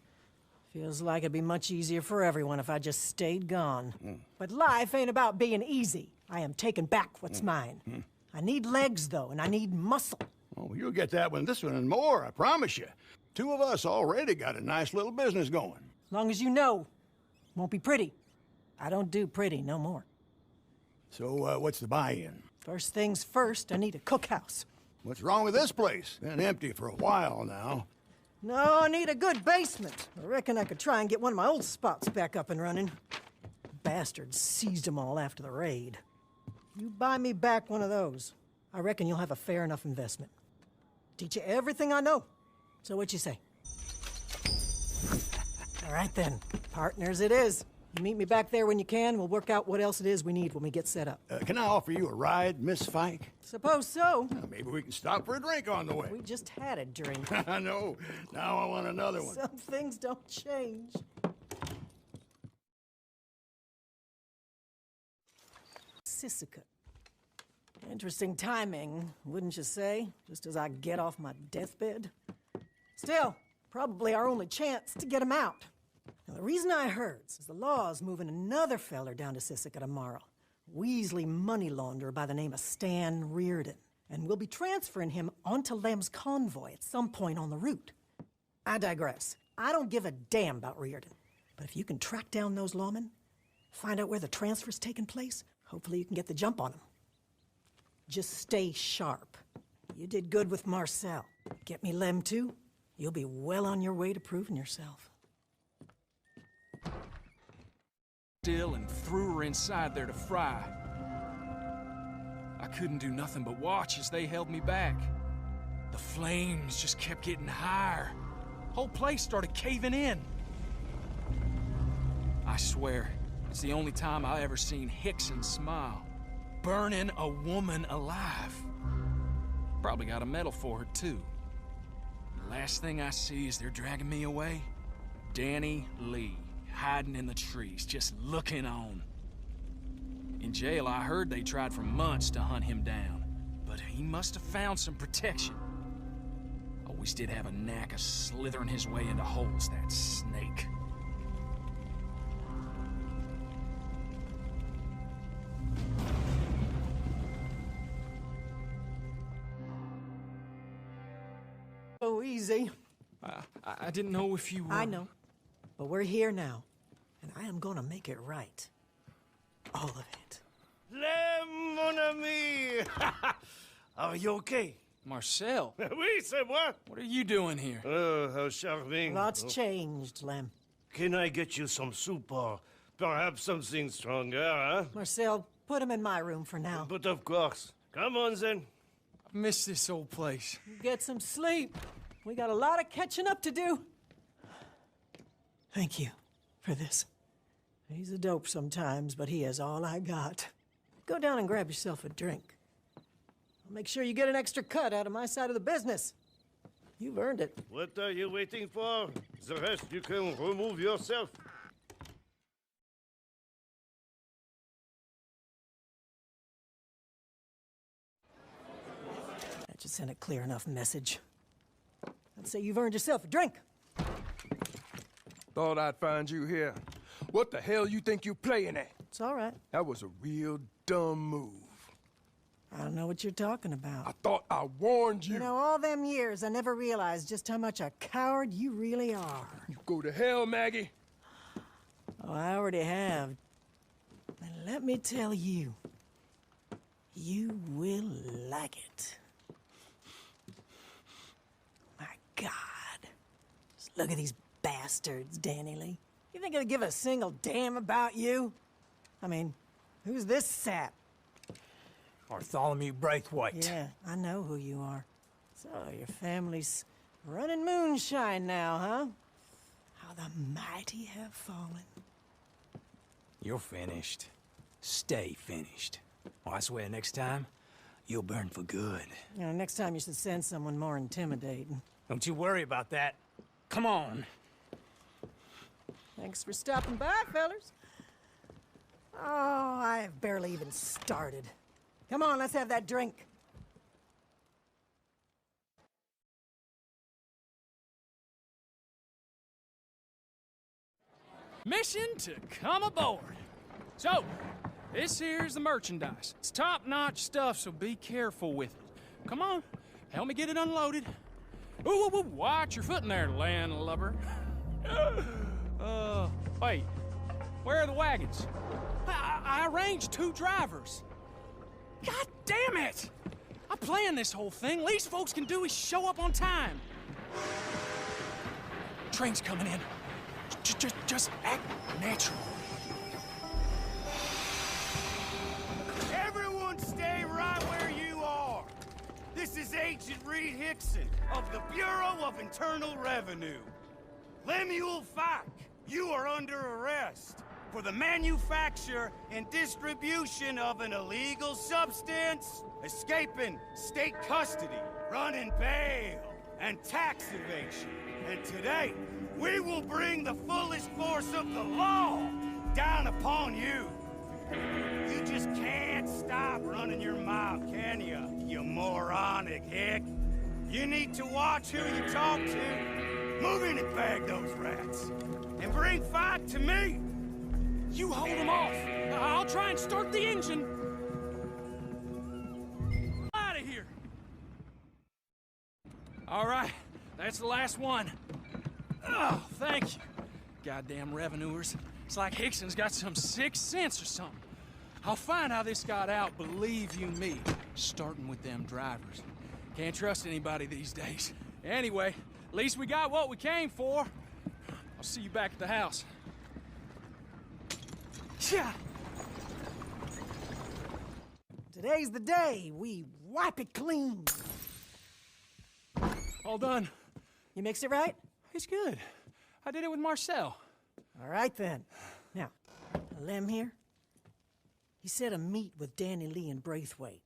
If Feels like it'd be much easier for everyone if I just stayed gone. But life ain't about being easy. I am taking back what's mine. I need legs, though, and I need muscle. Oh, you'll get that one, this one, and more, I promise you. Two of us already got a nice little business going. As long as you know, won't be pretty. I don't do pretty no more. So, what's the buy-in? First things first, I need a cookhouse. What's wrong with this place? Been empty for a while now. No, I need a good basement. I reckon I could try and get one of my old spots back up and running. Bastards seized them all after the raid. You buy me back one of those, I reckon you'll have a fair enough investment. Teach you everything I know. So what you say? All right then, partners it is. You meet me back there when you can. We'll work out what else it is we need when we get set up. Can I offer you a ride, Miss Fike? Suppose so. Maybe we can stop for a drink on the way. We just had a drink. I know. Now I want another one. Some things don't change. Sisika. Interesting timing, wouldn't you say? Just as I get off my deathbed. Still, probably our only chance to get him out. Now, the reason I heard is the law's moving another feller down to Sisika tomorrow. Weasley money launderer by the name of Stan Reardon. And we'll be transferring him onto Lem's convoy at some point on the route. I digress. I don't give a damn about Reardon. But if you can track down those lawmen, find out where the transfer's taking place, hopefully you can get the jump on them. Just stay sharp. You did good with Marcel. Get me Lem too, you'll be well on your way to proving yourself. Still and threw her inside there to fry. I couldn't do nothing but watch as they held me back. The flames just kept getting higher. Whole place started caving in. I swear, it's the only time I ever seen Hickson smile. Burning a woman alive. Probably got a medal for her, too. The last thing I see is they're dragging me away. Danny Lee, hiding in the trees, just looking on. In jail, I heard they tried for months to hunt him down, but he must have found some protection. Always did have a knack of slithering his way into holes, that snake. So easy. I didn't know if you were... I know. But we're here now, and I am gonna make it right. All of it. Lem, mon ami! Are you okay? Marcel? Oui, c'est moi! What are you doing here? Oh, how charming. Lots changed, Lem. Can I get you some soup or perhaps something stronger, huh? Marcel, put him in my room for now. But of course. Come on, then. I miss this old place. Get some sleep. We got a lot of catching up to do. Thank you for this. He's a dope sometimes, but he is all I got. Go down and grab yourself a drink. I'll make sure you get an extra cut out of my side of the business. You've earned it. What are you waiting for? The rest you can remove yourself. That should send a clear enough message. I'd say you've earned yourself a drink. Thought I'd find you here. What the hell you think you're playing at? It's all right. That was a real dumb move. I don't know what you're talking about. I thought I warned you. You know, all them years, I never realized just how much a coward you really are. You go to hell, Maggie. Oh, I already have. And let me tell you, you will like it. My God. Just look at these bastards, Danny Lee. You think they'd give a single damn about you? I mean, who's this sap? Bartholomew Braithwaite. Yeah, I know who you are. So, your family's running moonshine now, huh? How the mighty have fallen. You're finished. Stay finished. Well, I swear next time, you'll burn for good. You know, next time you should send someone more intimidating. Don't you worry about that. Come on. Thanks for stopping by, fellers. Oh, I have barely even started. Come on, let's have that drink. Mission to come aboard. So, this here's the merchandise. It's top-notch stuff, so be careful with it. Come on, help me get it unloaded. Ooh, watch your foot in there, landlubber. Wait, where are the wagons? I arranged 2 drivers. God damn it! I planned this whole thing. Least folks can do is show up on time. Train's coming in. Just act natural. Everyone stay right where you are. This is Agent Reed Hickson of the Bureau of Internal Revenue. Lemuel Fike, you are under arrest for the manufacture and distribution of an illegal substance, escaping state custody, running bail, and tax evasion. And today, we will bring the fullest force of the law down upon you. You just can't stop running your mouth, can you moronic hick? You need to watch who you talk to. Move in and bag those rats. And bring Fike to me. You hold them off. I'll try and start the engine. Out of here. All right, that's the last one. Oh, thank you. Goddamn revenuers. It's like Hickson's got some sixth sense or something. I'll find how this got out, believe you me. Starting with them drivers. Can't trust anybody these days. Anyway, at least we got what we came for. I'll see you back at the house. Yeah. Today's the day we wipe it clean. All done. You mixed it right? It's good. I did it with Marcel. All right, then. Now, Lem here, he set a meet with Danny Lee and Braithwaite.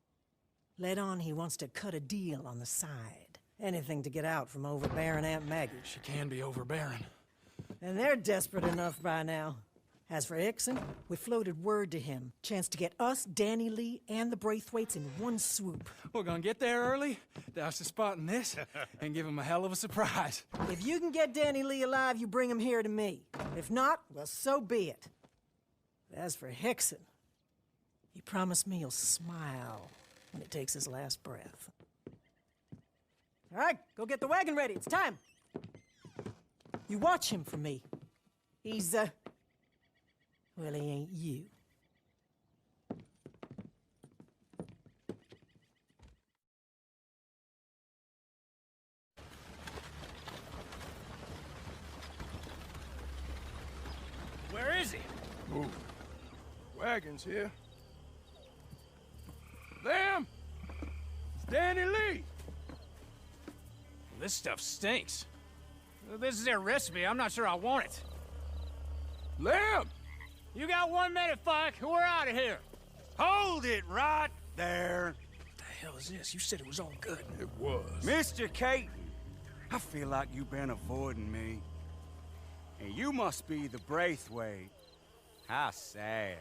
Let on he wants to cut a deal on the side. Anything to get out from overbearing Aunt Maggie. She can be overbearing. And they're desperate enough by now. As for Hickson, we floated word to him. Chance to get us, Danny Lee, and the Braithwaites in one swoop. We're gonna get there early, douse the spot in this, and give him a hell of a surprise. If you can get Danny Lee alive, you bring him here to me. If not, well, so be it. As for Hickson, he promised me he'll smile when he takes his last breath. All right, go get the wagon ready. It's time. You watch him for me. He's, well, he ain't you. Where is he? Ooh. Wagons here. Them! It's Danny Lee! This stuff stinks. This is their recipe. I'm not sure I want it. Lem! You got 1 minute, Fike. We're out of here. Hold it right there. What the hell is this? You said it was all good. It was. Mr. Caton, I feel like you've been avoiding me. And you must be the Braithwaite. How sad.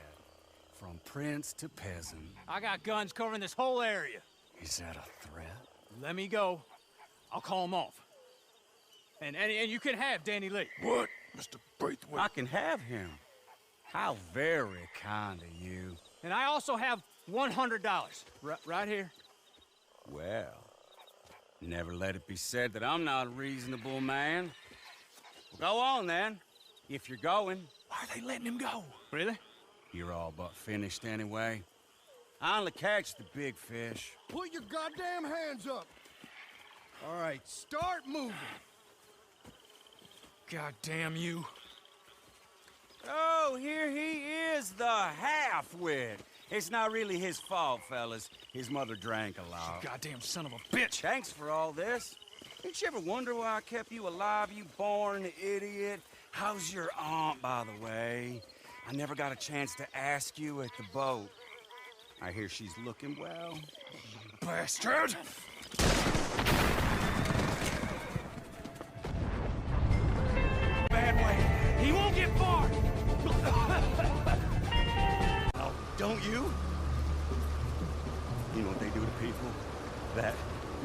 From prince to peasant. I got guns covering this whole area. Is that a threat? Let me go. I'll call him off. And you can have Danny Lee. What, Mr. Braithwaite? I can have him. How very kind of you. And I also have $100. Right here. Well, never let it be said that I'm not a reasonable man. Go on, then, if you're going. Why are they letting him go? Really? You're all but finished anyway. I only catch the big fish. Put your goddamn hands up. All right, start moving. God damn you. Oh, here he is, the half-wit. It's not really his fault, fellas. His mother drank a lot. You goddamn son of a bitch. Thanks for all this. Didn't you ever wonder why I kept you alive, you born idiot? How's your aunt, by the way? I never got a chance to ask you at the boat. I hear she's looking well. Bastard! Bad way. He won't get far. Oh, don't you? You know what they do to people? That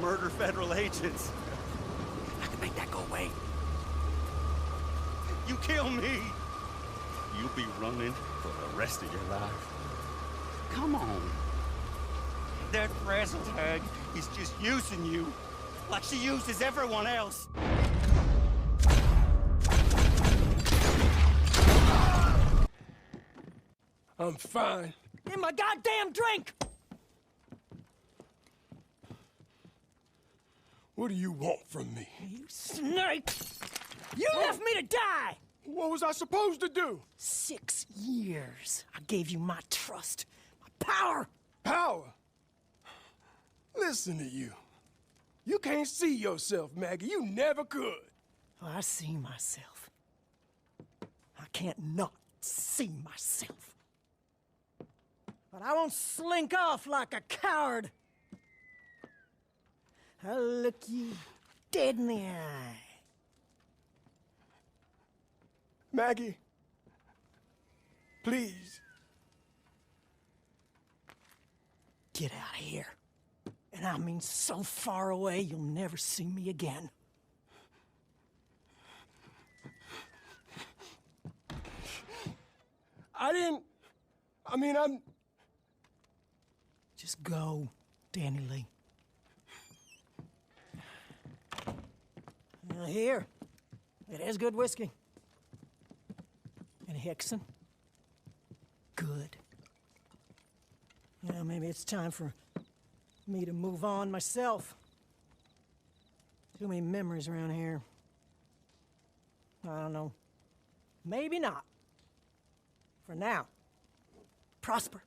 murder federal agents. I can make that go away. You kill me, you'll be running for the rest of your life. Come on. That frazzled hag is just using you like she uses everyone else. I'm fine. In my goddamn drink! What do you want from me? You snake! You left me to die! What was I supposed to do? 6 years. I gave you my trust, my power. Power? Listen to you. You can't see yourself, Maggie. You never could. Oh, I see myself. I can't not see myself. But I won't slink off like a coward. I'll look you dead in the eye. Maggie, please. Get out of here. And I mean so far away you'll never see me again. I'm... Just go, Danny Lee. Now here, it is good whiskey. And Hickson, good. Yeah, maybe it's time for me to move on myself. Too many memories around here. I don't know. Maybe not. For now, prosper.